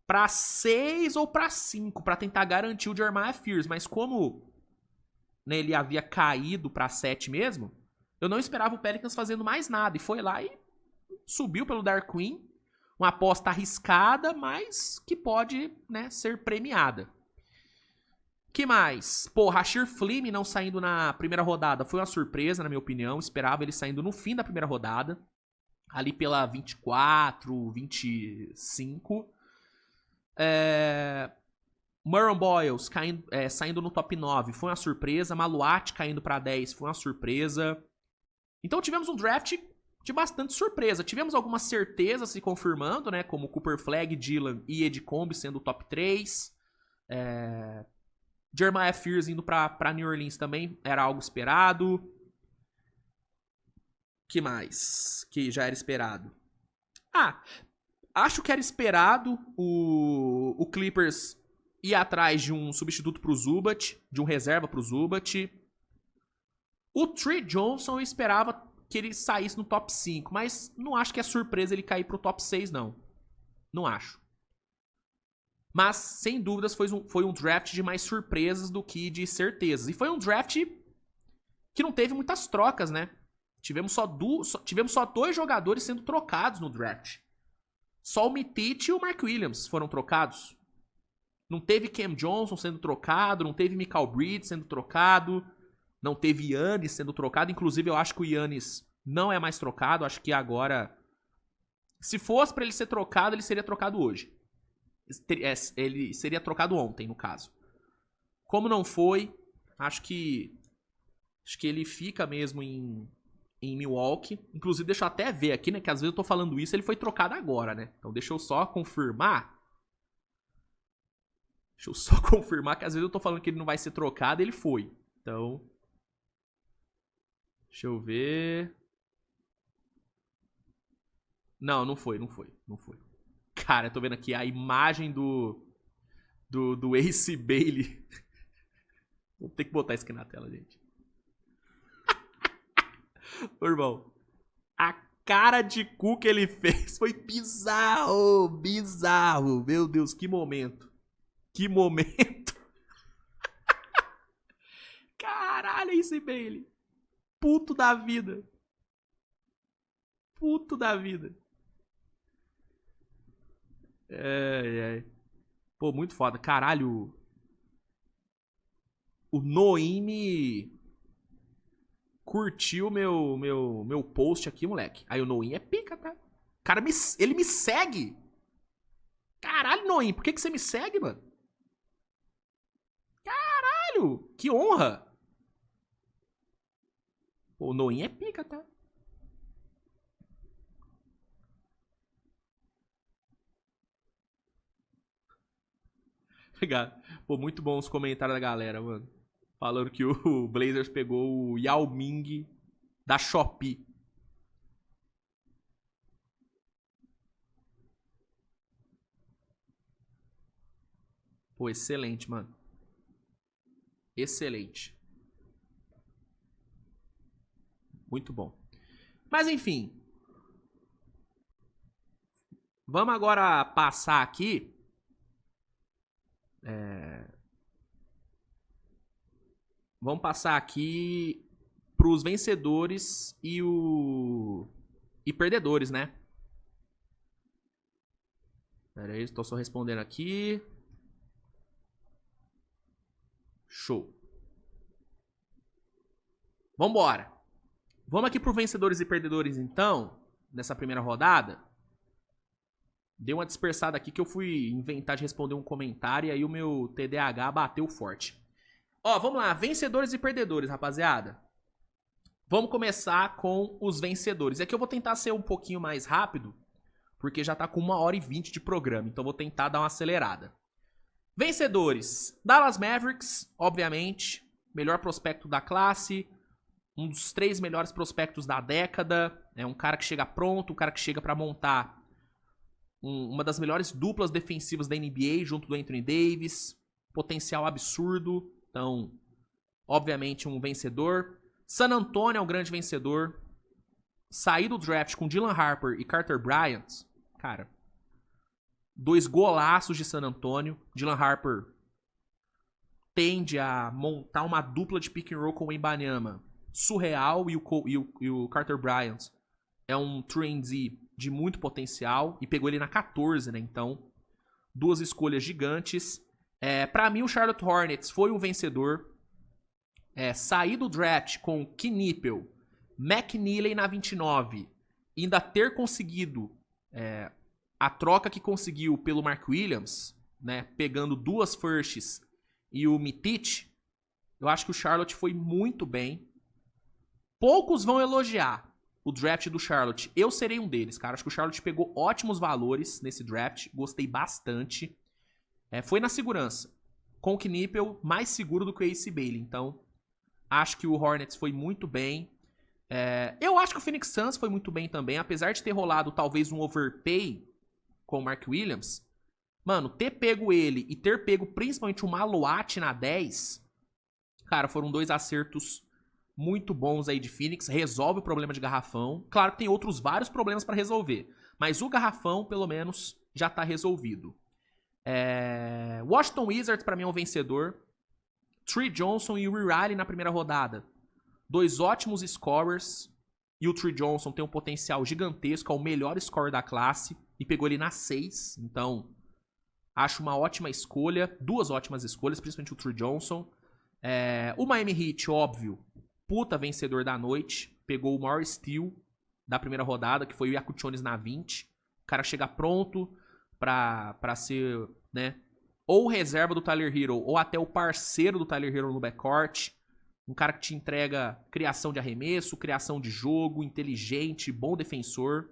pra 6 ou pra 5, pra tentar garantir o Jeremiah Fears. Mas como, né, ele havia caído pra 7 mesmo, eu não esperava o Pelicans fazendo mais nada. E foi lá e subiu pelo Dark Queen. Uma aposta arriscada, mas que pode, né, ser premiada. Que mais? Pô, Rashir Flynn não saindo na primeira rodada foi uma surpresa, na minha opinião. Esperava ele saindo no fim da primeira rodada. Ali pela 24, 25. Murray Boyles saindo no top 9 foi uma surpresa. Maluat caindo pra 10 foi uma surpresa. Então tivemos um draft de bastante surpresa. Tivemos algumas certezas se confirmando, né? Como Cooper Flag, Dylan e Edcombe sendo o top 3. Jeremiah Fears indo pra New Orleans também era algo esperado. Que mais? Que já era esperado. Acho que era esperado o Clippers ir atrás de um substituto pro Zubat, de um reserva pro Zubat. O Trey Johnson eu esperava que ele saísse no top 5, mas não acho que é surpresa ele cair pro top 6, não. Não acho. Mas, sem dúvidas, foi um draft de mais surpresas do que de certezas. E foi um draft que não teve muitas trocas, né? Tivemos só 2 jogadores sendo trocados no draft. Só o Mitic e o Mark Williams foram trocados. Não teve Cam Johnson sendo trocado, não teve Mikal Bridges sendo trocado, não teve Giannis sendo trocado. Inclusive, eu acho que o Giannis não é mais trocado. Acho que agora, se fosse pra ele ser trocado, ele seria trocado hoje. Ele seria trocado ontem, no caso. Como não foi, acho que ele fica mesmo em Milwaukee. Inclusive, deixa eu até ver aqui, né? Que às vezes eu tô falando isso, ele foi trocado agora, né? Então deixa eu só confirmar. Deixa eu só confirmar que às vezes eu tô falando que ele não vai ser trocado, ele foi. Então, deixa eu ver. Não foi. Cara, eu tô vendo aqui a imagem do Ace Bailey. Vou ter que botar isso aqui na tela, gente. Ô, irmão, a cara de cu que ele fez foi bizarro. Meu Deus, que momento. Caralho, Ace Bailey. Puto da vida. Ai. Pô, muito foda. Caralho. O Noime curtiu meu post aqui, moleque. Aí o Noim é pica, tá? Cara, ele me segue. Caralho, Noim, por que você me segue, mano? Caralho, que honra. Pô, o Noim é pica, tá? Obrigado. Pô, muito bom os comentários da galera, mano. Falando que o Blazers pegou o Yao Ming da Shopee. Pô, excelente, mano. Excelente. Muito bom. Mas enfim. Vamos agora passar aqui. Vamos passar aqui pros vencedores e perdedores, né? Pera aí, estou só respondendo aqui. Show. Vambora. Vamos aqui pro vencedores e perdedores, então, nessa primeira rodada. Dei uma dispersada aqui que eu fui inventar de responder um comentário e aí o meu TDAH bateu forte. Ó, vamos lá. Vencedores e perdedores, rapaziada. Vamos começar com os vencedores. É que eu vou tentar ser um pouquinho mais rápido, porque já tá com 1h20 de programa, então vou tentar dar uma acelerada. Vencedores. Dallas Mavericks, obviamente. Melhor prospecto da classe. Um dos 3 melhores prospectos da década. É um cara que chega pronto, um cara que chega pra montar uma das melhores duplas defensivas da NBA, junto do Anthony Davis. Potencial absurdo. Então, obviamente, um vencedor. San Antonio é um grande vencedor. Sair do draft com Dylan Harper e Carter Bryant. Cara, 2 golaços de San Antonio. Dylan Harper tende a montar uma dupla de pick and roll com o Wembanyama surreal e o Carter Bryant é um 3D de muito potencial e pegou ele na 14, né? Então, 2 escolhas gigantes. Pra mim, o Charlotte Hornets foi um vencedor. Sair do draft com Knipel, McNeely na 29 e ainda ter conseguido a troca que conseguiu pelo Mark Williams, né? Pegando 2 firsts e o Mitic, eu acho que o Charlotte foi muito bem. Poucos vão elogiar o draft do Charlotte. Eu serei um deles, cara. Acho que o Charlotte pegou ótimos valores nesse draft. Gostei bastante. Foi na segurança. Com o Knipel mais seguro do que o Ace Bailey. Então, acho que o Hornets foi muito bem. Eu acho que o Phoenix Suns foi muito bem também. Apesar de ter rolado talvez um overpay com o Mark Williams. Mano, ter pego ele e ter pego principalmente o Maluat na 10. Cara, foram 2 acertos muito bons aí de Phoenix. Resolve o problema de garrafão. Claro que tem outros vários problemas pra resolver. Mas o garrafão, pelo menos, já tá resolvido. Washington Wizards, pra mim, é um vencedor. Trey Johnson e o Riley na primeira rodada. 2 ótimos scorers. E o Trey Johnson tem um potencial gigantesco. É o melhor scorer da classe. E pegou ele na 6. Então, acho uma ótima escolha. 2 ótimas escolhas, principalmente o Trey Johnson. O Miami Heat, óbvio. Puta vencedor da noite. Pegou o maior steal da primeira rodada, que foi o Yakuchonis na 20. O cara chega pronto pra ser, né, ou reserva do Tyler Hero, ou até o parceiro do Tyler Hero no backcourt. Um cara que te entrega criação de arremesso, criação de jogo, inteligente, bom defensor.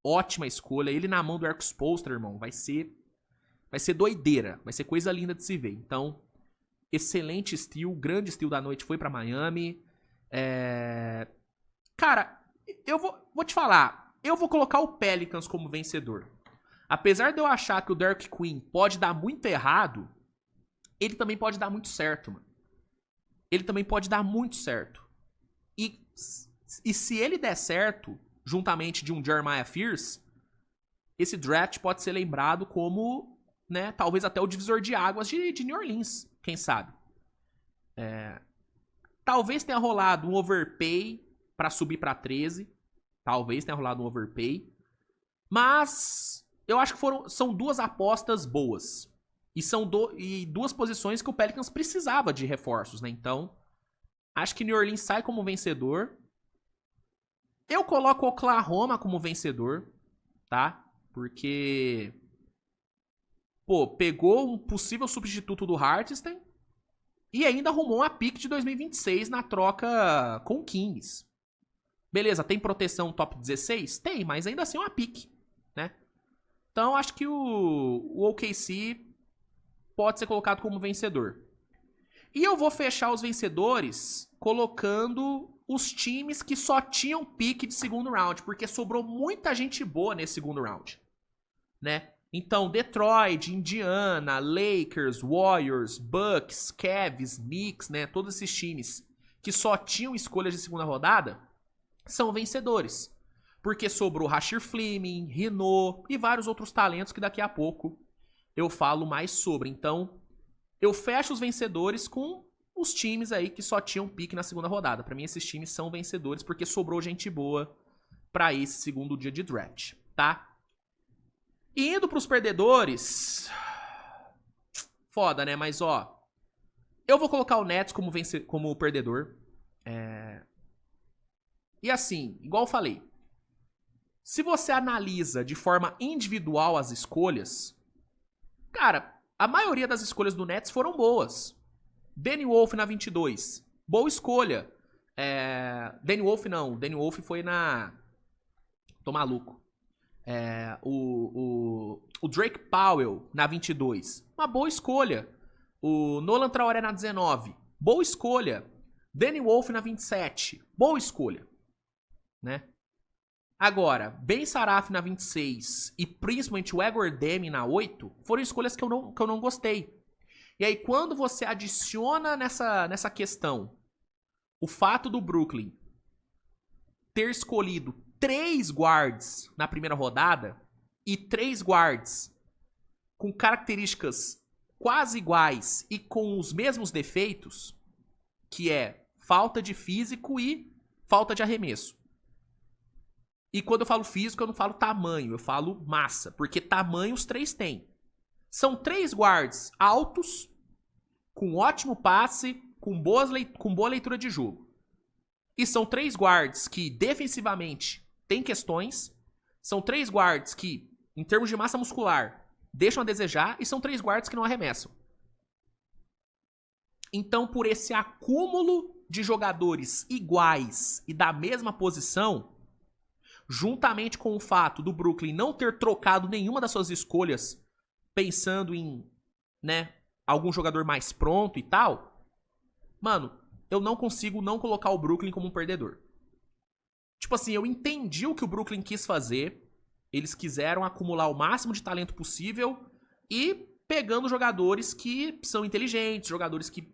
Ótima escolha. Ele na mão do Eric Spoelstra, irmão, vai ser doideira. Vai ser coisa linda de se ver. Então, excelente steal, grande steal da noite foi pra Miami. Cara, eu vou te falar. Eu vou colocar o Pelicans como vencedor. Apesar de eu achar que o Derek Queen pode dar muito errado, ele também pode dar muito certo, mano. Ele também pode dar muito certo. E se ele der certo, juntamente de um Jeremiah Fears, esse draft pode ser lembrado como, né, talvez até o divisor de águas de New Orleans, quem sabe. Talvez tenha rolado um overpay pra subir pra 13. Talvez tenha rolado um overpay. Mas eu acho que são 2 apostas boas. E são 2 posições que o Pelicans precisava de reforços, né? Então, acho que New Orleans sai como vencedor. Eu coloco o Oklahoma como vencedor, tá? Porque, pô, pegou um possível substituto do Hartenstein e ainda arrumou uma pick de 2026 na troca com o Kings. Beleza, tem proteção top 16? Tem, mas ainda assim é uma pick, né? Então, acho que o OKC pode ser colocado como vencedor. E eu vou fechar os vencedores colocando os times que só tinham pique de segundo round, porque sobrou muita gente boa nesse segundo round, né? Então, Detroit, Indiana, Lakers, Warriors, Bucks, Cavs, Knicks, né? Todos esses times que só tinham escolhas de segunda rodada são vencedores. Porque sobrou Rasheed Fleming, Rino e vários outros talentos que daqui a pouco eu falo mais sobre. Então, eu fecho os vencedores com os times aí que só tinham pique na segunda rodada. Pra mim, esses times são vencedores porque sobrou gente boa pra esse segundo dia de draft, tá? E indo pros perdedores... Foda, né? Mas, ó... Eu vou colocar o Nets como perdedor. E assim, igual eu falei... Se você analisa de forma individual as escolhas... Cara, a maioria das escolhas do Nets foram boas. Danny Wolf na 22. Boa escolha. Danny Wolf não. Danny Wolf foi na... Tô maluco. O Drake Powell na 22. Uma boa escolha. O Nolan Traoré na 19. Boa escolha. Danny Wolf na 27. Boa escolha. Né? Agora, Ben Saraf na 26 e principalmente o Egor Demi na 8 foram escolhas que eu não gostei. E aí, quando você adiciona nessa questão o fato do Brooklyn ter escolhido 3 guards na primeira rodada e 3 guards com características quase iguais e com os mesmos defeitos, que é falta de físico e falta de arremesso. E quando eu falo físico, eu não falo tamanho, eu falo massa, porque tamanho os 3 têm. São 3 guards altos, com ótimo passe, com boa leitura de jogo. E são 3 guards que defensivamente têm questões, são 3 guards que, em termos de massa muscular, deixam a desejar, e são 3 guards que não arremessam. Então, por esse acúmulo de jogadores iguais e da mesma posição, juntamente com o fato do Brooklyn não ter trocado nenhuma das suas escolhas pensando em, né, algum jogador mais pronto e tal, mano, eu não consigo não colocar o Brooklyn como um perdedor. Tipo assim, eu entendi o que o Brooklyn quis fazer, eles quiseram acumular o máximo de talento possível e pegando jogadores que são inteligentes, jogadores que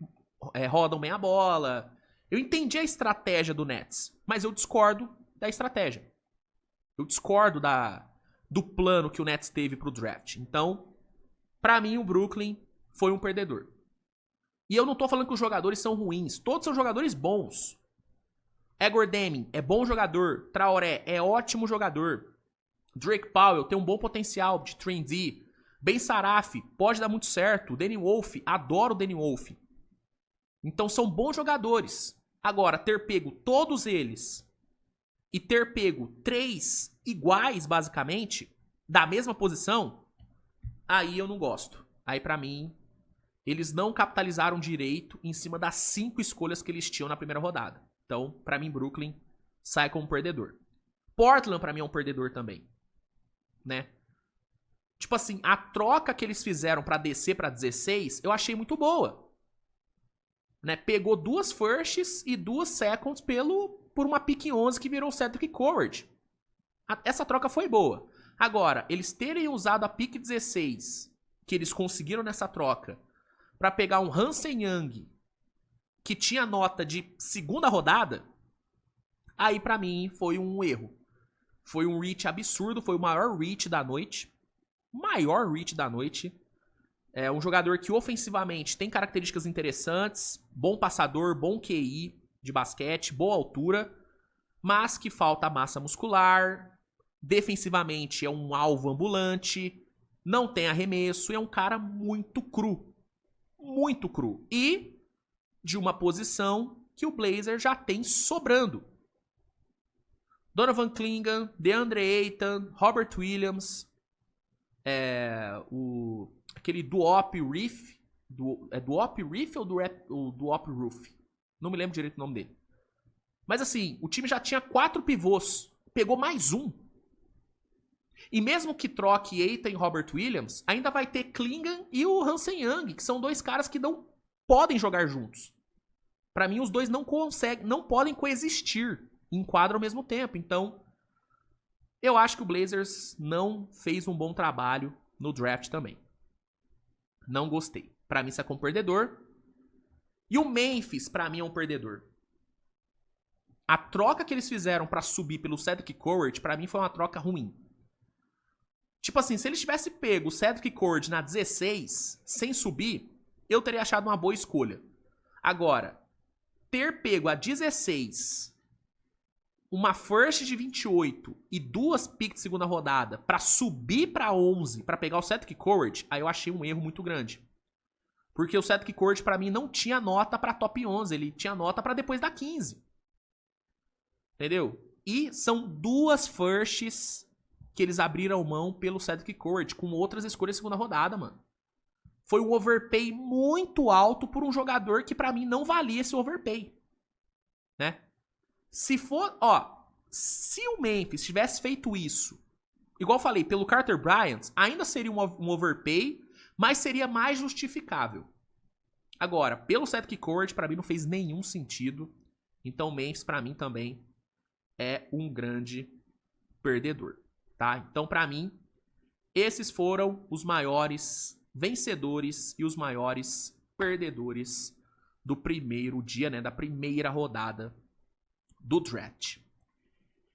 rodam bem a bola. Eu entendi a estratégia do Nets, mas eu discordo da estratégia. Eu discordo do plano que o Nets teve pro draft. Então, pra mim, o Brooklyn foi um perdedor. E eu não tô falando que os jogadores são ruins. Todos são jogadores bons. Egor Demi é bom jogador. Traoré é ótimo jogador. Drake Powell tem um bom potencial de 3D. Ben Saraf pode dar muito certo. Danny Wolf, adoro o Danny Wolf. Então são bons jogadores. Agora, ter pego todos eles e ter pego 3 iguais, basicamente, da mesma posição, aí eu não gosto. Aí, pra mim, eles não capitalizaram direito em cima das 5 escolhas que eles tinham na primeira rodada. Então, pra mim, Brooklyn sai como perdedor. Portland, pra mim, é um perdedor também. Né? Tipo assim, a troca que eles fizeram pra descer pra 16, eu achei muito boa. Né? Pegou 2 firsts e 2 seconds por uma pick 11 que virou o Cedric Coward. Essa troca foi boa. Agora, eles terem usado a pick 16, que eles conseguiram nessa troca, pra pegar um Hansen Young, que tinha nota de segunda rodada, aí pra mim foi um erro. Foi um reach absurdo, foi o maior reach da noite. Maior reach da noite. É um jogador que ofensivamente tem características interessantes, bom passador, bom QI de basquete, boa altura, mas que falta massa muscular, defensivamente é um alvo ambulante, não tem arremesso, é um cara muito cru. Muito cru. E de uma posição que o Blazer já tem sobrando. Donovan Clingan, DeAndre Ayton, Robert Williams, aquele Duop Reef, Duop Reef ou Duop Roof? Não me lembro direito o nome dele. Mas assim, o time já tinha 4 pivôs, pegou mais um. E mesmo que troque Eita e Robert Williams, ainda vai ter Klingan e o Hansen Young, que são dois caras que não podem jogar juntos. Pra mim, os dois não conseguem, não podem coexistir em quadro ao mesmo tempo. Então, eu acho que o Blazers não fez um bom trabalho no draft também. Não gostei. Pra mim, isso é um perdedor. E o Memphis, pra mim, é um perdedor. A troca que eles fizeram pra subir pelo Cedric Coward, pra mim, foi uma troca ruim. Tipo assim, se eles tivessem pego o Cedric Coward na 16, sem subir, eu teria achado uma boa escolha. Agora, ter pego a 16, uma first de 28 e 2 picks de segunda rodada pra subir pra 11, pra pegar o Cedric Coward, aí eu achei um erro muito grande. Porque o Cedric Coward, pra mim, não tinha nota pra top 11, ele tinha nota pra depois da 15. Entendeu? E são 2 firsts que eles abriram mão pelo Cedric Coward, com outras escolhas de segunda rodada, mano. Foi um overpay muito alto por um jogador que pra mim não valia esse overpay. Né? Se for, se o Memphis tivesse feito isso, igual eu falei, pelo Carter Bryant, ainda seria um overpay, mas seria mais justificável. Agora, pelo Cedric Coward, pra mim não fez nenhum sentido. Então o Memphis, pra mim, também é um grande perdedor. Tá? Então, pra mim, esses foram os maiores vencedores e os maiores perdedores do primeiro dia, né? Da primeira rodada do draft.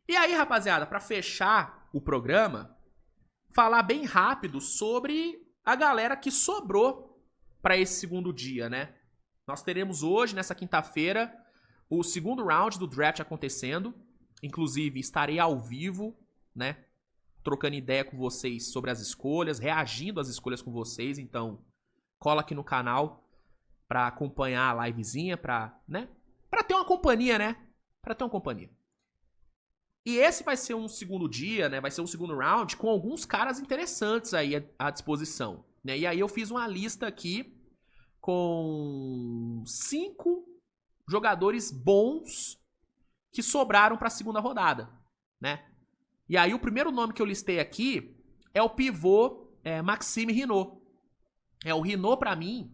E aí, rapaziada, pra fechar o programa, falar bem rápido sobre a galera que sobrou pra esse segundo dia, né? Nós teremos hoje, nessa quinta-feira, o segundo round do draft acontecendo. Inclusive, estarei ao vivo, né? Trocando ideia com vocês sobre as escolhas, reagindo às escolhas com vocês. Então, cola aqui no canal pra acompanhar a livezinha, pra ter uma companhia, né? Pra ter uma companhia. E esse vai ser um segundo dia, né? Vai ser um segundo round com alguns caras interessantes aí à disposição, né? E aí eu fiz uma lista aqui com 5 jogadores bons que sobraram pra segunda rodada, né? E aí o primeiro nome que eu listei aqui é o pivô Maxime Rinot. O Rinot, pra mim,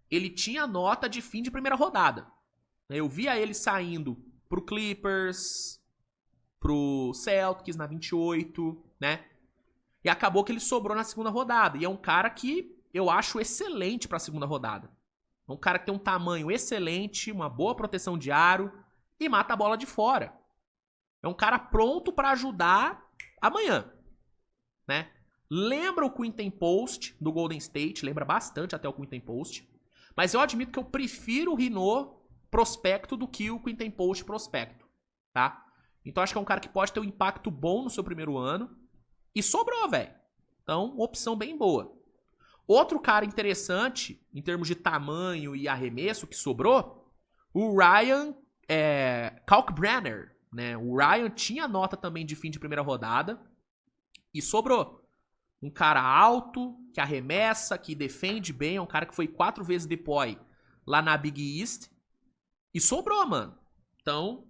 ele tinha nota de fim de primeira rodada. Eu via ele saindo pro Clippers, pro Celtics na 28, né? E acabou que ele sobrou na segunda rodada. E é um cara que eu acho excelente pra segunda rodada. É um cara que tem um tamanho excelente, uma boa proteção de aro e mata a bola de fora. É um cara pronto pra ajudar amanhã, né? Lembra o Quinton Post do Golden State, lembra bastante até o Quinton Post. Mas eu admito que eu prefiro o Rinot prospecto do que o Quinton Post prospecto, tá? Então acho que é um cara que pode ter um impacto bom no seu primeiro ano. E sobrou, velho. Então, opção bem boa. Outro cara interessante, em termos de tamanho e arremesso, que sobrou, o Ryan Kalkbrenner. Né? O Ryan tinha nota também de fim de primeira rodada e sobrou. Um cara alto, que arremessa, que defende bem, é um cara que foi 4 vezes depoy lá na Big East e sobrou, mano. Então,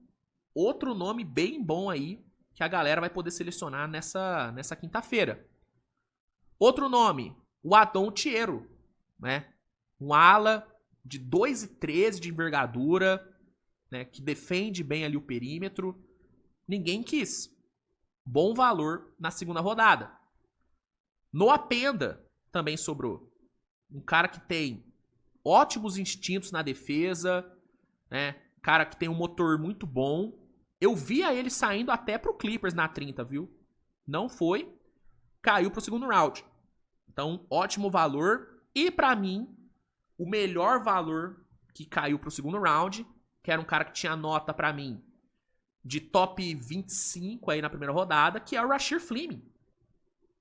outro nome bem bom aí que a galera vai poder selecionar nessa quinta-feira. Outro nome, o Adon Thiero, né? Um ala de 2,13 de envergadura, né, que defende bem ali o perímetro. Ninguém quis. Bom valor na segunda rodada. Noah Penda também sobrou. Um cara que tem ótimos instintos na defesa, né? Cara que tem um motor muito bom. Eu via ele saindo até pro Clippers na 30, viu? Não foi. Caiu pro segundo round. Então, ótimo valor. E pra mim, o melhor valor que caiu pro segundo round, que era um cara que tinha nota pra mim de top 25 aí na primeira rodada, que é o Rasheed Fleming.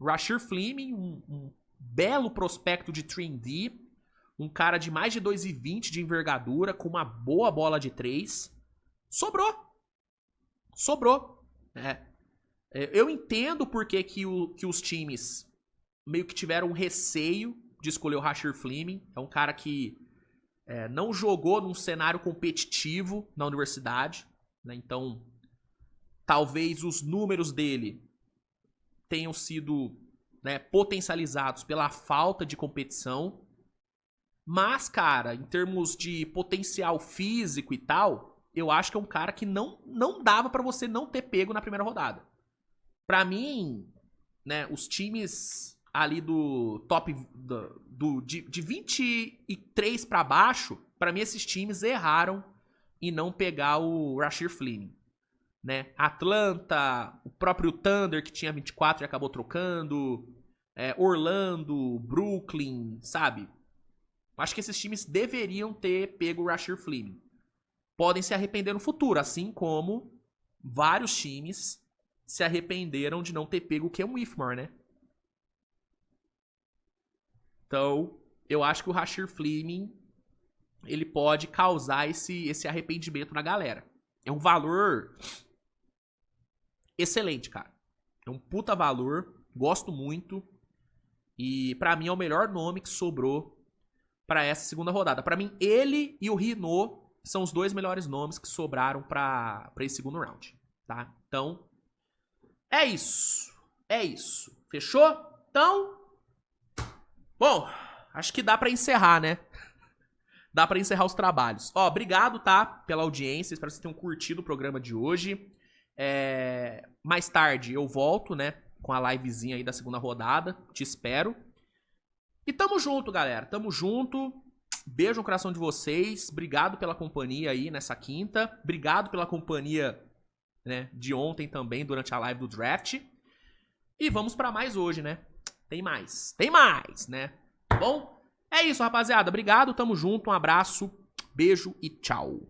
Rasheed Fleming, um belo prospecto de 3D, um cara de mais de 2,20 de envergadura, com uma boa bola de 3. Sobrou. Eu entendo por que os times meio que tiveram um receio de escolher o Rasheed Fleming. É um cara que não jogou num cenário competitivo na universidade, né? Então talvez os números dele tenham sido, né, potencializados pela falta de competição. Mas, cara, em termos de potencial físico e tal, eu acho que é um cara que não dava pra você não ter pego na primeira rodada. Pra mim, né, os times ali do top de 23 pra baixo, pra mim esses times erraram em não pegar o Rasheed Fleming, né? Atlanta, o próprio Thunder que tinha 24 e acabou trocando, Orlando, Brooklyn, sabe? Acho que esses times deveriam ter pego o Rasheed Fleming. Podem se arrepender no futuro, assim como vários times se arrependeram de não ter pego o Cam Whitmore, né? Então, eu acho que o Rasheed Fleming ele pode causar esse arrependimento na galera. É um valor excelente, cara. É um puta valor, gosto muito. E pra mim é o melhor nome que sobrou pra essa segunda rodada. Pra mim, ele e o Rino são os dois melhores nomes que sobraram pra esse segundo round, tá? Então, é isso. É isso. Fechou? Então, bom, acho que dá pra encerrar, né? Dá pra encerrar os trabalhos. Ó, obrigado, tá? Pela audiência. Espero que vocês tenham curtido o programa de hoje. Mais tarde eu volto, né? Com a livezinha aí da segunda rodada. Te espero. E tamo junto, galera. Tamo junto. Beijo no coração de vocês. Obrigado pela companhia aí nessa quinta. Obrigado pela companhia, né, de ontem também, durante a live do draft. E vamos pra mais hoje, né? Tem mais, né? Bom, é isso, rapaziada. Obrigado, tamo junto. Um abraço, beijo e tchau.